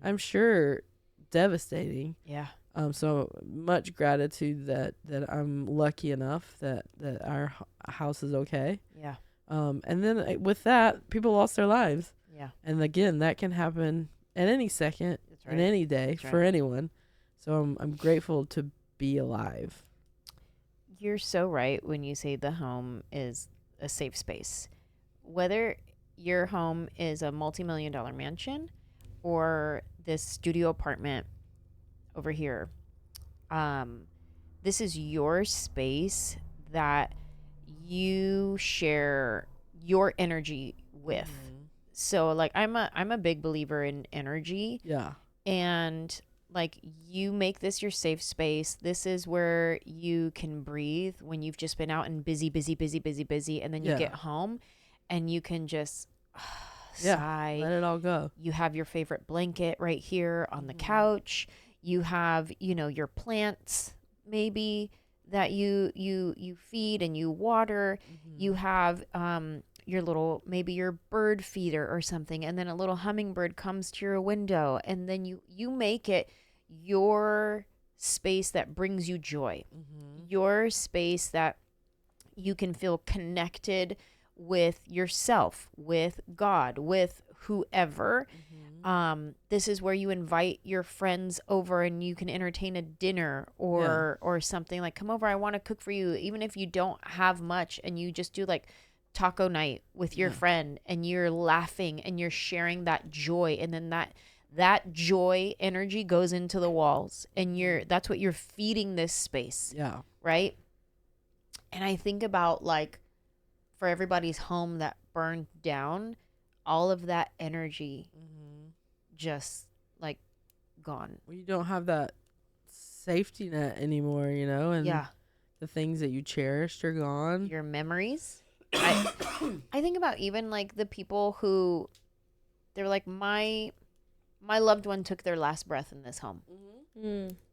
I'm sure devastating. Yeah. So much gratitude that I'm lucky enough that our house is okay. Yeah. And then with that, people lost their lives. Yeah. And again, that can happen at any second, That's right. and any day. That's for right. anyone. So I'm grateful to be alive. You're so right when you say the home is a safe space. Whether your home is a multi-million-dollar mansion or this studio apartment over here, this is your space that you share your energy with. So like I'm a big believer in energy. Yeah. And like, you make this your safe space. This is where you can breathe when you've just been out and busy, and then you get home and you can just sigh. Let it all go. You have your favorite blanket right here on the couch. You have, your plants maybe that you feed and you water. You have your little, maybe your bird feeder or something, and then a little hummingbird comes to your window, and then you make it your space that brings you joy. Your space that you can feel connected with yourself, with God, with whoever. This is where you invite your friends over and you can entertain a dinner or something, like, come over, I want to cook for you, even if you don't have much, and you just do like taco night with your friend, and you're laughing and you're sharing that joy, and then that joy energy goes into the walls, and that's what you're feeding this space. Yeah. Right. And I think about, like, for everybody's home that burned down, all of that energy just like gone. Well, you don't have that safety net anymore, and the things that you cherished are gone. Your memories. I think about even like the people who, they're like, my loved one took their last breath in this home.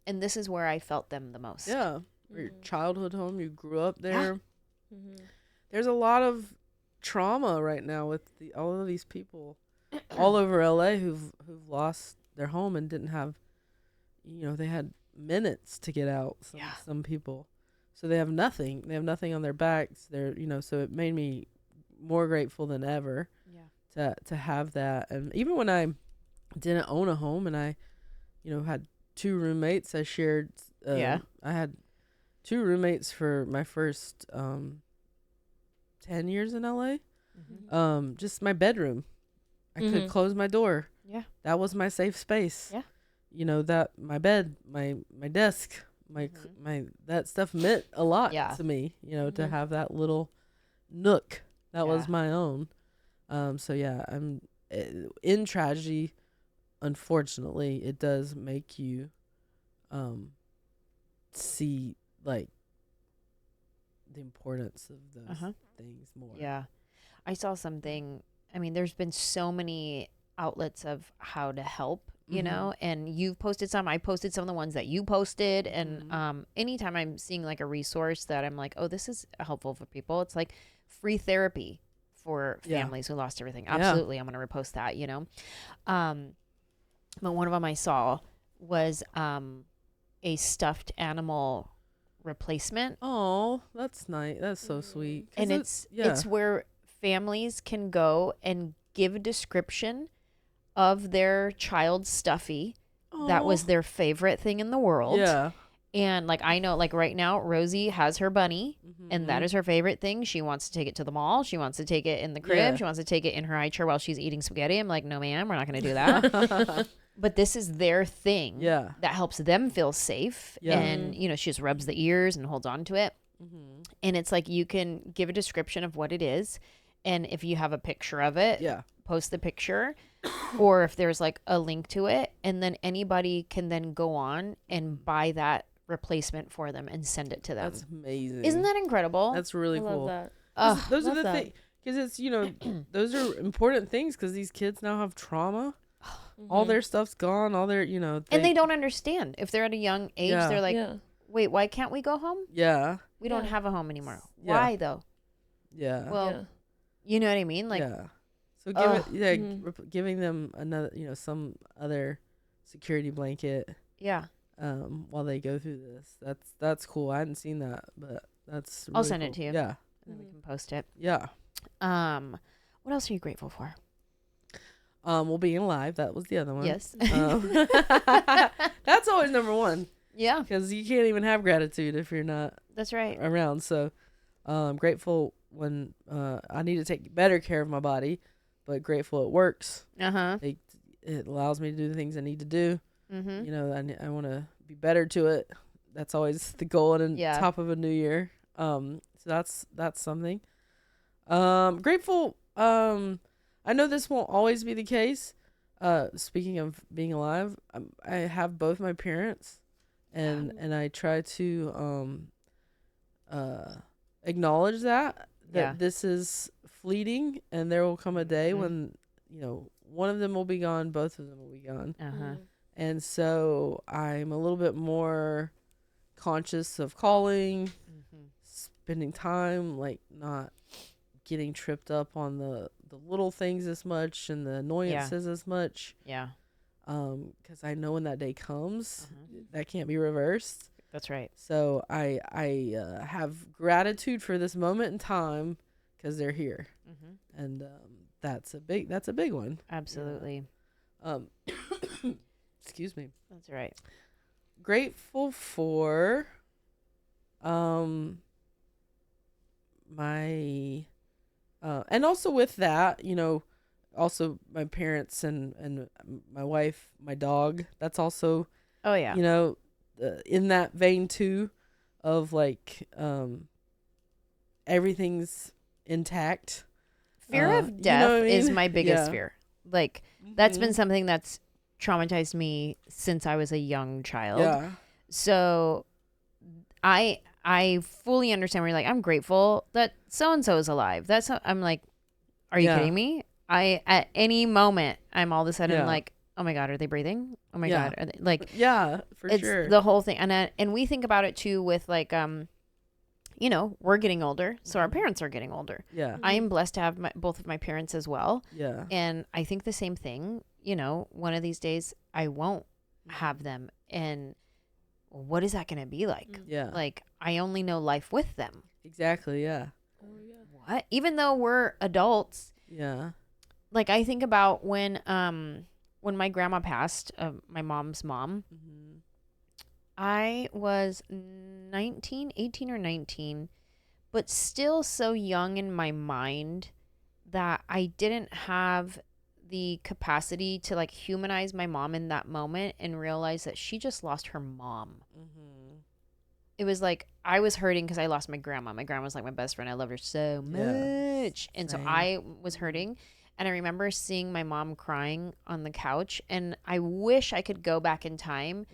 And this is where I felt them the most. Yeah. Your childhood home, you grew up there. There's a lot of trauma right now with all of these people all over LA who've lost their home and didn't have, they had minutes to get out. Some people. So they have nothing. They have nothing on their backs. They're, so it made me more grateful than ever to have that. And even when I didn't own a home and I, had two roommates, I shared, I had two roommates for my first 10 years in LA. Just my bedroom. I could close my door. Yeah. That was my safe space. Yeah. That my bed, my desk, my that stuff meant a lot to me, to have that little nook that was my own. So yeah, I'm in tragedy. Unfortunately, it does make you see like the importance of those things more. Yeah. I saw something. I mean, there's been so many outlets of how to help, and you've posted some. I posted some of the ones that you posted. And anytime I'm seeing like a resource that I'm like, oh, this is helpful for people, it's like free therapy for families who lost everything. Absolutely. I'm going to repost that, But one of them I saw was a stuffed animal replacement. Oh, that's nice. That's so sweet. And it's where families can go and give a description of their child's stuffy that was their favorite thing in the world. Yeah. And like, I know, like right now, Rosie has her bunny, and that is her favorite thing. She wants to take it to the mall. She wants to take it in the crib. She wants to take it in her high chair while she's eating spaghetti. I'm like, no, ma'am, we're not going to do that. But this is their thing that helps them feel safe. And, she just rubs the ears and holds on to it. And it's like, you can give a description of what it is. And if you have a picture of it, Yeah. post the picture. Or if there's like a link to it, and then anybody can then go on and buy that replacement for them and send it to them. That's amazing. Isn't that incredible? That's really I cool. love that. Those are the things, because it's, you know, those are important things, because these kids now have trauma. All their stuff's gone. All their, you know. And they don't understand. If they're at a young age, they're like, wait, why can't we go home? Yeah. We don't have a home anymore. Yeah. Why though? Yeah. Well, you know what I mean? Like, So giving them another, you know, some other security blanket. Yeah. While they go through this, that's cool. I hadn't seen that, but that's. Really I'll send cool. it to you. Yeah. And then we can post it. Yeah. What else are you grateful for? Well, being alive, that was the other one. Yes. That's always number one. Yeah. Because you can't even have gratitude if you're not. That's right. Around. So, I'm grateful when I need to take better care of my body, but grateful it works. It allows me to do the things I need to do. You know, I want to be better to it. That's always the goal at the top of a new year. So that's something. Grateful. I know this won't always be the case. Speaking of being alive, I have both my parents, and I try to acknowledge that this is fleeting, and there will come a day when, you know, one of them will be gone, both of them will be gone. And so I'm a little bit more conscious of calling, spending time, like not getting tripped up on the little things as much and the annoyances as much. Because I know when that day comes, that can't be reversed. That's right. So I have gratitude for this moment in time, because they're here. And that's a big one. Absolutely. Excuse me. That's right. Grateful for my and also with that, you know, also my parents and my wife, my dog, that's also you know, in that vein too, of like everything's intact. Fear of death, you know what I mean? Is my biggest fear. Like that's been something that's traumatized me since I was a young child. So I fully understand where you're like, I'm grateful that so and so is alive. I'm like, are you kidding me? At any moment I'm all of a sudden like, oh my God, are they breathing? Oh my God, are they, like for sure. The whole thing, and we think about it too with like you know, we're getting older, so our parents are getting older. I am blessed to have both of my parents as well. And I think the same thing. You know, one of these days I won't have them, and what is that going to be like? Like I only know life with them. Exactly. What? Even though we're adults. Like I think about when my grandma passed, my mom's mom. I was 18 or 19, but still so young in my mind that I didn't have the capacity to like humanize my mom in that moment and realize that she just lost her mom. It was like I was hurting because I lost my grandma. My grandma was like my best friend. I loved her so much. And so I was hurting. And I remember seeing my mom crying on the couch, and I wish I could go back in time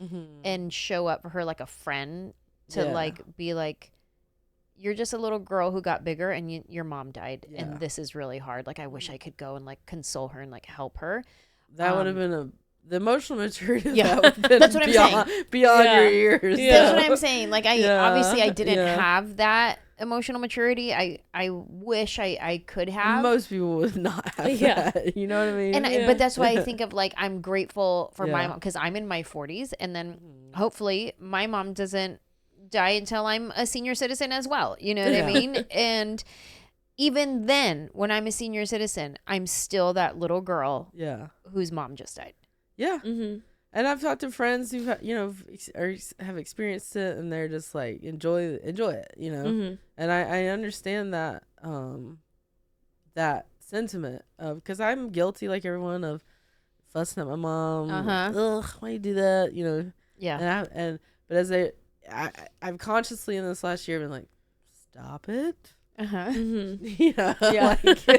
and show up for her like a friend to like be like, you're just a little girl who got bigger and your mom died and this is really hard. Like I wish I could go and like console her and like help her. That would have been the emotional maturity. That would have been that's what I'm saying. Beyond your years. That's what I'm saying. Like obviously I didn't have that emotional maturity. I wish I could have. Most people would not have that. You know what I mean? And but that's why I think of like I'm grateful for my mom, because I'm in my 40s, and then hopefully my mom doesn't die until I'm a senior citizen as well. You know what I mean? And even then, when I'm a senior citizen, I'm still that little girl whose mom just died. And I've talked to friends who have experienced it, and they're just like enjoy it, you know. And I understand that that sentiment of, because I'm guilty like everyone of fussing at my mom. Ugh, why you do that, you know? But as I've consciously in this last year been like, stop it. Yeah. Like, you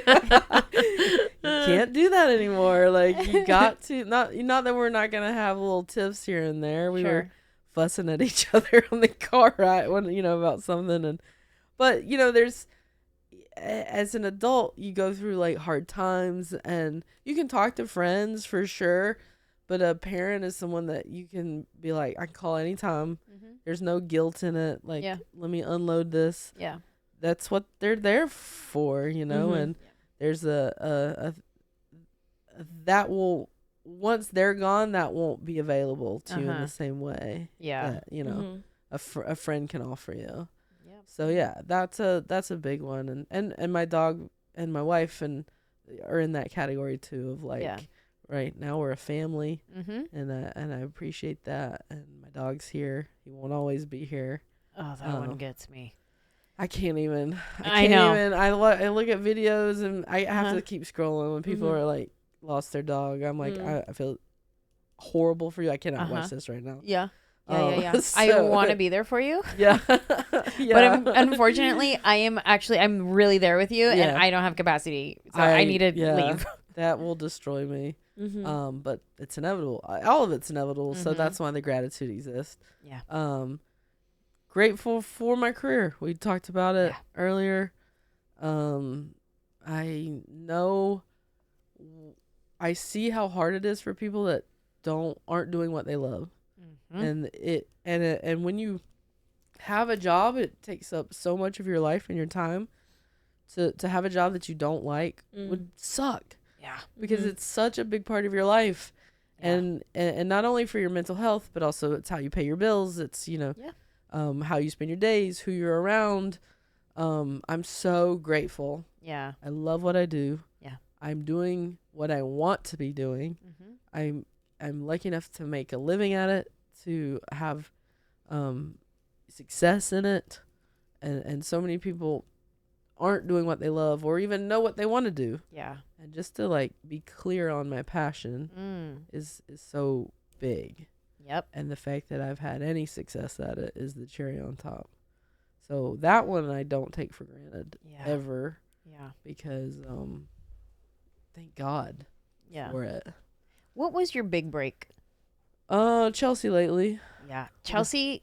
can't do that anymore. Like, you got to not that we're not gonna have little tips here and there. We were fussing at each other on the car ride when about something, but there's, as an adult, you go through like hard times, and you can talk to friends for sure, but a parent is someone that you can be like, I can call anytime. There's no guilt in it. Like, let me unload this. Yeah. That's what they're there for, and there's a that will, once they're gone, that won't be available to you in the same way. Yeah. That, a friend can offer you. Yeah. So yeah, that's a big one, and my dog and my wife are in that category too of like, right now we're a family, and I appreciate that. And my dog's here. He won't always be here. Oh, that one gets me. I can't even. I know. I look at videos and I have to keep scrolling when people are like lost their dog. I'm like, I feel horrible for you. I cannot watch this right now. Yeah. Yeah. So, I want to be there for you. Yeah. But unfortunately, I'm really there with you, and I don't have capacity. So I need to leave. That will destroy me. But it's inevitable. All of it's inevitable. So that's why the gratitude exists. Yeah. Grateful for my career. We talked about it earlier. I know, I see how hard it is for people that aren't doing what they love. And when you have a job, it takes up so much of your life and your time. To have a job that you don't like would suck. Yeah. Because it's such a big part of your life. And not only for your mental health, but also it's how you pay your bills. It's, how you spend your days, who you're around. I'm so grateful. Yeah. I love what I do. Yeah. I'm doing what I want to be doing. I'm lucky enough to make a living at it, to have success in it. And so many people aren't doing what they love or even know what they want to do. Yeah. And just to like be clear on my passion is so big. Yep. And the fact that I've had any success at it is the cherry on top. So that one I don't take for granted ever. Yeah. Because thank God for it. What was your big break? Chelsea lately. Yeah. Chelsea,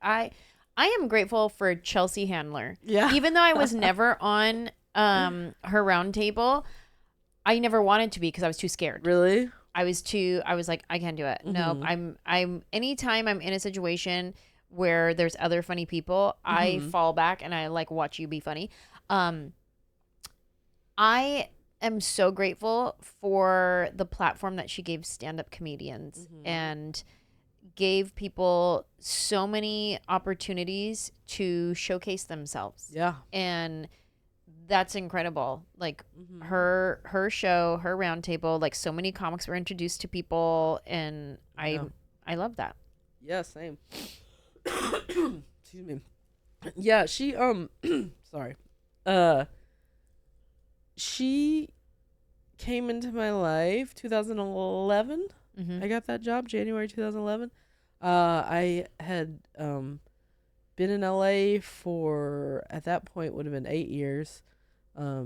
I am grateful for Chelsea Handler. Yeah. Even though I was never on her round table, I never wanted to be because I was too scared. Really? I was like, I can't do it. No, I'm anytime I'm in a situation where there's other funny people, I fall back and I like watch you be funny. I am so grateful for the platform that she gave stand-up comedians and gave people so many opportunities to showcase themselves. Yeah. And that's incredible. Like her show, her roundtable, like so many comics were introduced to people, and I love that. Yeah, same. Excuse me. Yeah, she sorry. She came into my life 2011. I got that job January 2011. I had been in LA for, at that point would have been 8 years,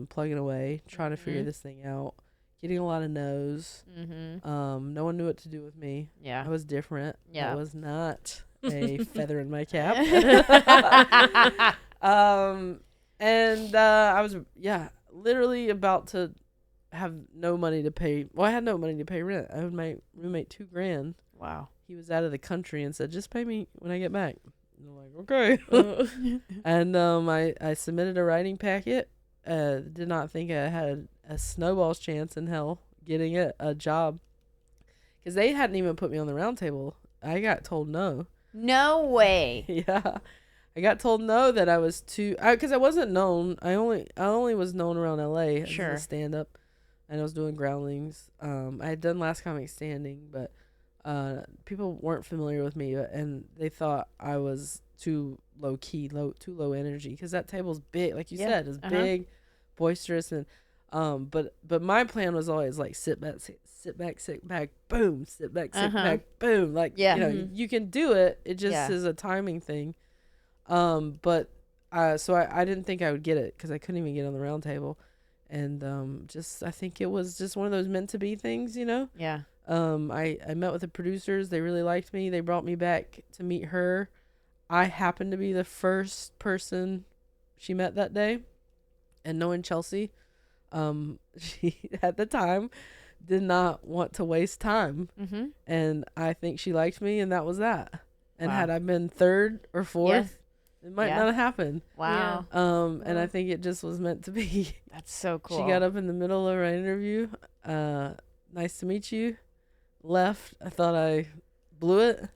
plugging away, trying to figure this thing out, getting a lot of no's. No one knew what to do with me. Yeah. I was different. Yeah. I was not a feather in my cap. And I was literally about to have no money to pay. Well, I had no money to pay rent. I owed my roommate $2,000. Wow. He was out of the country and said, just pay me when I get back. And I'm like, okay. And I submitted a writing packet. Did not think I had a snowball's chance in hell getting a job, because they hadn't even put me on the round table. I got told no. No way. Yeah. I got told no, that I was too, because I wasn't known. I only was known around LA as a stand-up, and I was doing groundlings. I had done Last Comic Standing, but people weren't familiar with me, and they thought I was too low key, too low energy, because that table's big, like you said, it's big, boisterous, and but my plan was always like sit back, boom, sit back, boom, like you can do it. It just is a timing thing. But So I didn't think I would get it because I couldn't even get on the round table. And I think it was just one of those meant to be things, you know? Yeah. I met with the producers. They really liked me. They brought me back to meet her. I happened to be the first person she met that day. And knowing Chelsea, she at the time did not want to waste time. Mm-hmm. And I think she liked me, and that was that. And had I been third or fourth, it might not have happened. Wow. And I think it just was meant to be. That's so cool. She got up in the middle of our interview. Nice to meet you. Left. I thought I blew it,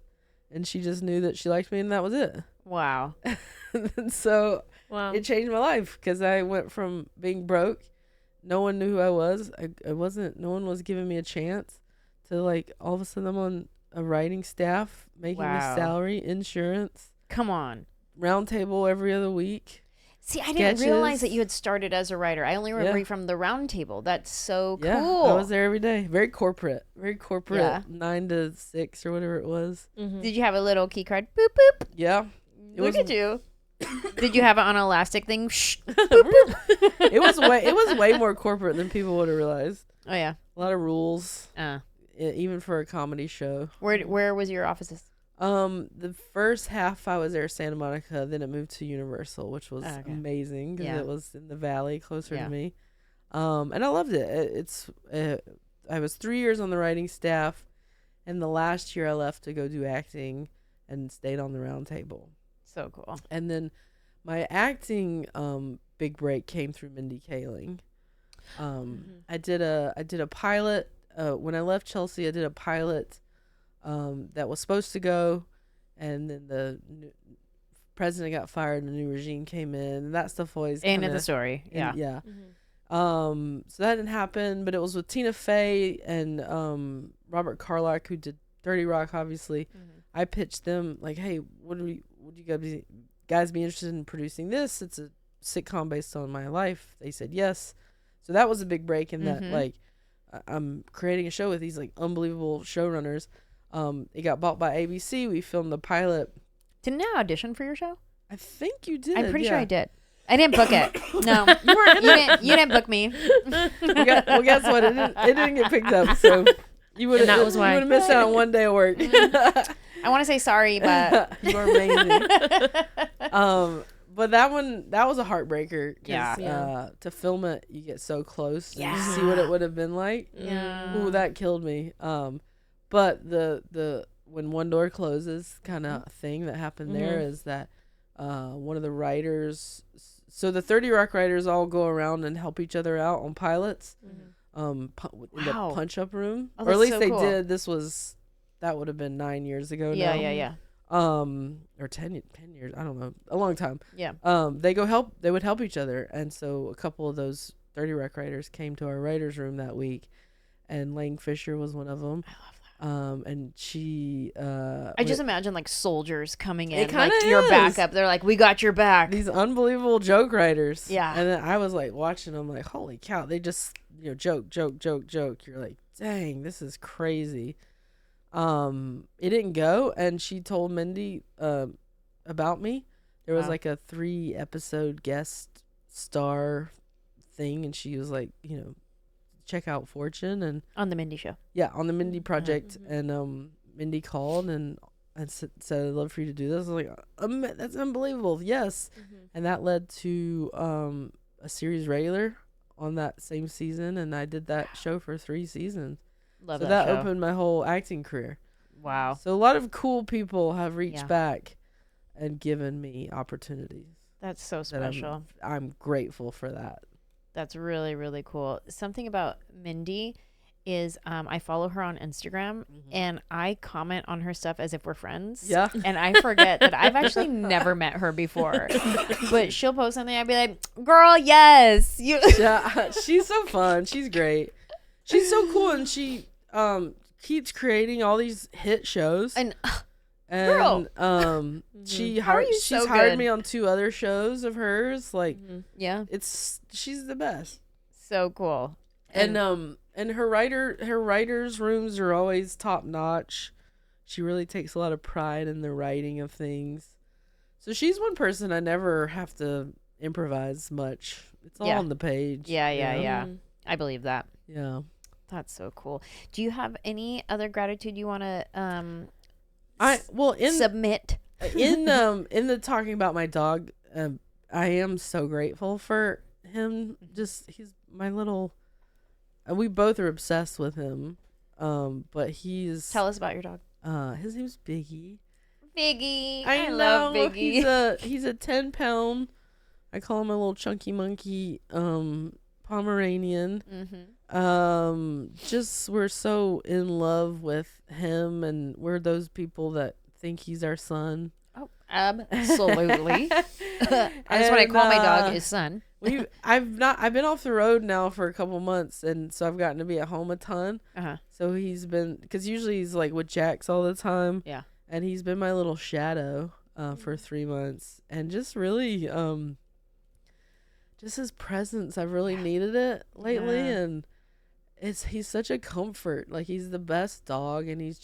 and she just knew that she liked me, and that was it. Wow. And so it changed my life because I went from being broke, no one knew who I was. No one was giving me a chance, to like all of a sudden I'm on a writing staff, making a salary, insurance. Come on. Round table every other week. See, I didn't realize that you had started as a writer. I only remember you from the round table. That's so cool. I was there every day. Very corporate. 9 to 6 or whatever it was. Mm-hmm. Did you have a little key card? Boop, boop. Yeah. Look at you. Did you have it on an elastic thing? It was way more corporate than people would have realized. Oh, yeah. A lot of rules. Even for a comedy show. Where was your offices? The first half I was there, Santa Monica. Then it moved to Universal, which was amazing because it was in the Valley, closer to me. And I loved it. I was 3 years on the writing staff, and the last year I left to go do acting and stayed on the round table. So cool. And then my acting big break came through Mindy Kaling. I did a pilot when I left Chelsea. I did a pilot that was supposed to go, and then the president got fired and a new regime came in, and that stuff always end of the story. Yeah. So that didn't happen, but it was with Tina Fey and Robert Carlock, who did 30 Rock, obviously. I pitched them like, hey, would you guys be interested in producing this? It's a sitcom based on my life. They said yes. So that was a big break in that, like, I'm creating a show with these like unbelievable showrunners. It got bought by ABC. We filmed the pilot. Didn't I audition for your show? I think you did. I'm pretty sure I did. I didn't book it. No, you didn't book me. Well, guess what? It didn't get picked up. So you would have missed out on one day of work. I want to say sorry, but you are amazing. But that was a heartbreaker. To film it, you get so close and you see what it would have been like. Yeah. Ooh, that killed me. But the when one door closes kind of thing that happened there is that one of the writers, so the 30 Rock writers all go around and help each other out on pilots in the punch up room. Or at least they did. That would have been 9 years ago now. Yeah. Or 10 years, I don't know, a long time. Yeah. They would help each other. And so a couple of those 30 Rock writers came to our writers room that week, and Lang Fisher was one of them. I love that. And she I just imagine like soldiers coming in, like your backup. They're like, we got your back. These unbelievable joke writers. Yeah. And then I was like watching them like, holy cow, they just, joke. You're like, dang, this is crazy. It didn't go, and she told Mindy about me. There was like a 3-episode guest star thing, and she was like, check out Fortune and on the Mindy show. Yeah, on the Mindy project. And Mindy called and said, I'd love for you to do this. I was like, that's unbelievable. Yes. And that led to a series regular on that same season, and I did that show for 3 seasons. Love so that show. Opened my whole acting career. Wow. So a lot of cool people have reached back and given me opportunities. That's so special. I'm grateful for that. That's really, really cool. Something about Mindy is I follow her on Instagram, and I comment on her stuff as if we're friends. Yeah. And I forget that I've actually never met her before. But she'll post something, I'd be like, girl, yes. Yeah, she's so fun. She's great. She's so cool, and she keeps creating all these hit shows. And girl, she's hired me on 2 other shows of hers. Like, she's the best. So cool. And her writers' rooms are always top notch. She really takes a lot of pride in the writing of things. So she's one person I never have to improvise much. It's all on the page. Yeah. I believe that. Yeah. That's so cool. Do you have any other gratitude you want to submit? In the talking about my dog, I am so grateful for him. Just he's my little. We both are obsessed with him. But he's. Tell us about your dog. His name's Biggie. Biggie. I love Biggie. He's a 10-pound. I call him a little chunky monkey. Pomeranian. Just we're so in love with him, and we're those people that think he's our son. Oh, absolutely. That's what I call my dog, his son. I've been off the road now for a couple months, and so I've gotten to be at home a ton. So he's been, because usually he's like with Jax all the time. Yeah. And he's been my little shadow for 3 months, and just really just his presence, I've really needed it lately. And he's such a comfort. Like, he's the best dog, and he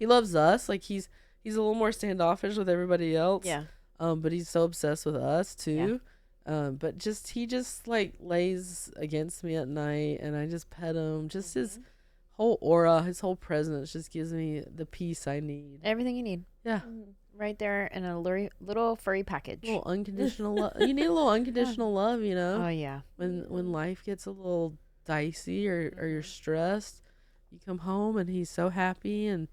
loves us. Like, he's a little more standoffish with everybody else. Yeah. But he's so obsessed with us too. But he just like lays against me at night, and I just pet him. Just his whole aura, his whole presence just gives me the peace I need. Everything you need. Yeah. Right there in a little furry package. A little unconditional love. You need a little unconditional love, you know? Oh, yeah. When life gets a little dicey or you're stressed, you come home and he's so happy, and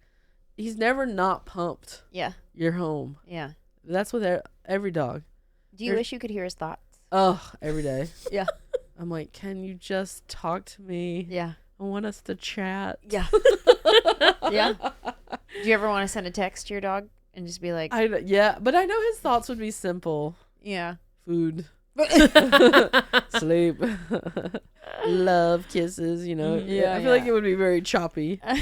he's never not pumped. Yeah. You're home. Yeah. That's with every dog. Do you wish you could hear his thoughts? Oh, every day. Yeah. I'm like, can you just talk to me? Yeah. I want us to chat. Yeah. Yeah. Do you ever want to send a text to your dog and just be like, yeah, but I know his thoughts would be simple. Yeah. Food. Sleep. Love, kisses, you know. Yeah, I feel like it would be very choppy. I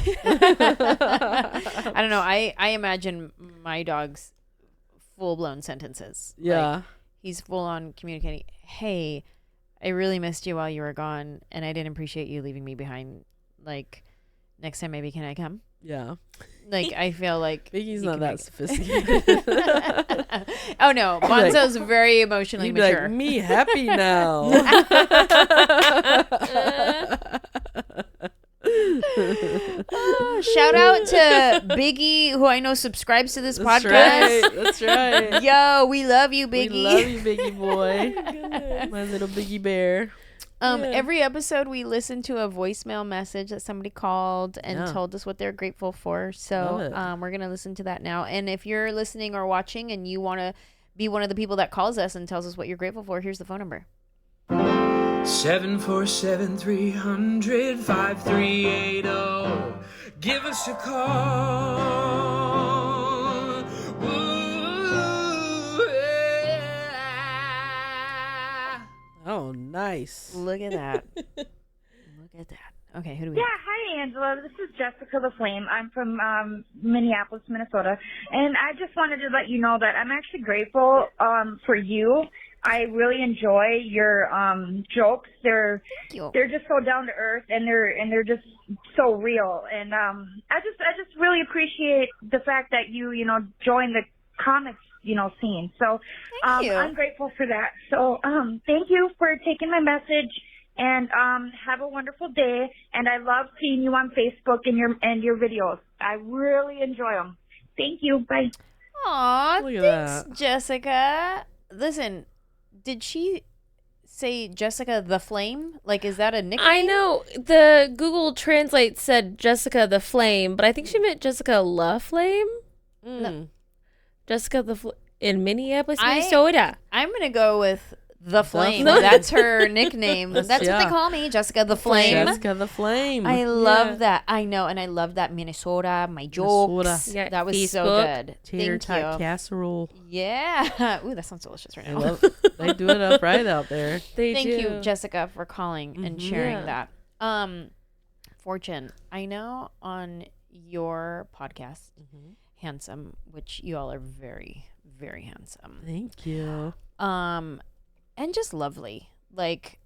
don't know. I imagine my dog's full-blown sentences. Yeah. Like, he's full-on communicating, hey, I really missed you while you were gone, and I didn't appreciate you leaving me behind. Like, next time maybe can I come? Yeah. Like, I feel like Biggie's not that sophisticated. Oh no, Bonzo's very emotionally mature. Like, me happy now. Shout out to Biggie, who I know subscribes to this podcast. That's right. Yo, we love you, Biggie. We love you, Biggie boy. My little Biggie bear. Every episode we listen to a voicemail message that somebody called and told us what they're grateful for. So we're going to listen to that now. And if you're listening or watching and you want to be one of the people that calls us and tells us what you're grateful for, here's the phone number. 747-300-5380. Give us a call. Ooh, yeah. Oh, nice. Look at that. Look at that. Okay, who do we have? Hi, Angela. This is Jessica the Flame. I'm from Minneapolis, Minnesota. And I just wanted to let you know that I'm actually grateful for you. I really enjoy your jokes. They're just so down to earth, and they're just so real. And I just really appreciate the fact that you joined the comics scene. So I'm grateful for that. So thank you for taking my message, and have a wonderful day. And I love seeing you on Facebook and your videos. I really enjoy them. Thank you. Bye. Aw, thanks, Jessica. Listen, did she say Jessica the Flame? Like, is that a nickname? I know. The Google Translate said Jessica the Flame, but I think she meant Jessica La Flame. No. Jessica in Minneapolis, Minnesota. I'm going to go with The Flame. That's her nickname. That's what they call me, Jessica the Flame. Jessica the Flame. I love that. I know, and I love that Minnesota, my jokes. Yeah, that was Facebook. So good. Tater tot casserole. Yeah. Ooh, that sounds delicious right now. They do it up right out there. Thank you, Jessica, for calling and sharing that. Fortune, I know on your podcast, Handsome, which you all are very, very handsome. Thank you. And just lovely. Like,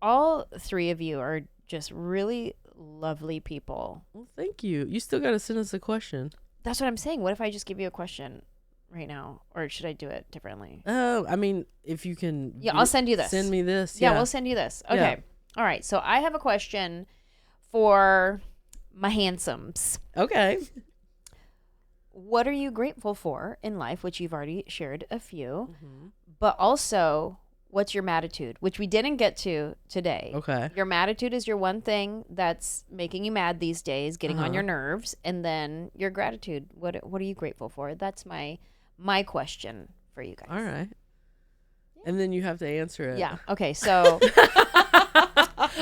all three of you are just really lovely people. Well, thank you. You still got to send us a question. That's what I'm saying. What if I just give you a question? right now, or should I do it differently? Oh, I mean, if you can. Yeah, I'll send you this. Send me this. Yeah, Yeah, we'll send you this. Okay. Yeah. All right. So I have a question for my handsomes. Okay. What are you grateful for in life, which you've already shared a few, Mm-hmm. but also what's your matitude, which we didn't get to today. Okay. Your matitude is your one thing that's making you mad these days, getting on your nerves, and then your gratitude. What are you grateful for? That's my question for you guys. All right. And then you have to answer it. Yeah. Okay. So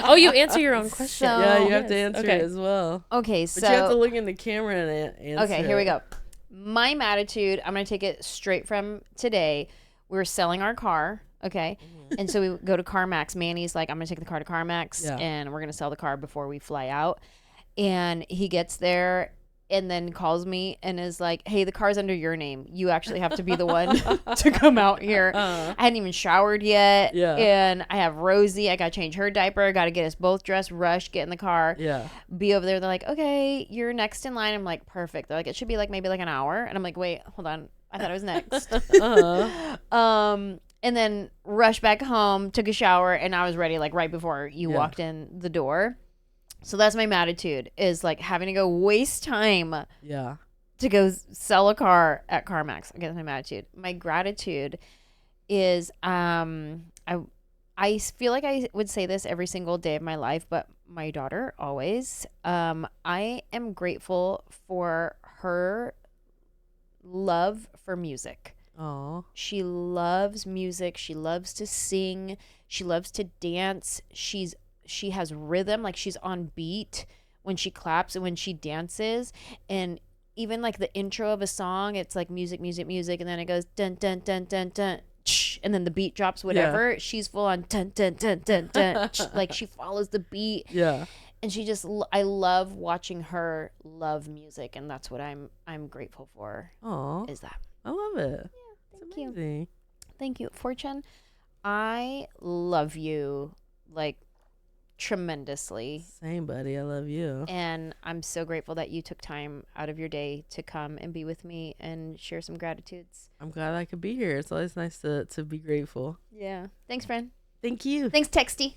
Oh, you answer your own question. So- Yeah, you have to Yes. answer Okay. it as well. okay. But you have to So look in the camera and answer. okay. Here we it. go. My matitude. I'm gonna take it straight from today. We're selling our car. Okay. And so we go to CarMax. Manny's like, I'm going to take the car to CarMax Yeah. and we're going to sell the car before we fly out. And he gets there and then calls me and is like, hey, the car's under your name. You actually have to be the one to come out here. I hadn't even showered yet. Yeah. And I have Rosie. I got to change her diaper. I got to get us both dressed, rush, get in the car, Yeah. be over there. They're like, okay, you're next in line. I'm like, perfect. They're like, it should be like maybe like an hour. And I'm like, wait, hold on. I thought I was next. And then rushed back home, took a shower, and I was ready like right before you Yeah. walked in the door. So that's my matitude, is like having to go waste time Yeah. to go sell a car at CarMax. Okay, that's my attitude. My gratitude is I feel like I would say this every single day of my life, but my daughter always. I am grateful for her love for music. Oh. She loves music. She loves to sing. She loves to dance. She has rhythm, like she's on beat when she claps and when she dances. And even like the intro of a song, it's like music, music, music, and then it goes dun dun dun dun dun, and then the beat drops, whatever. She's full on dun dun dun dun dun, like she follows the beat. Yeah. And she just, I love watching her love music, and that's what I'm grateful for. Oh. Is that? I love it. Thank you. Amazing. Thank you. Fortune, I love you like tremendously. Same, buddy. I love you. And I'm so grateful that you took time out of your day to come and be with me and share some gratitudes. I'm glad I could be here. It's always nice to be grateful. Yeah. Thanks, friend. Thank you. Thanks, Texty.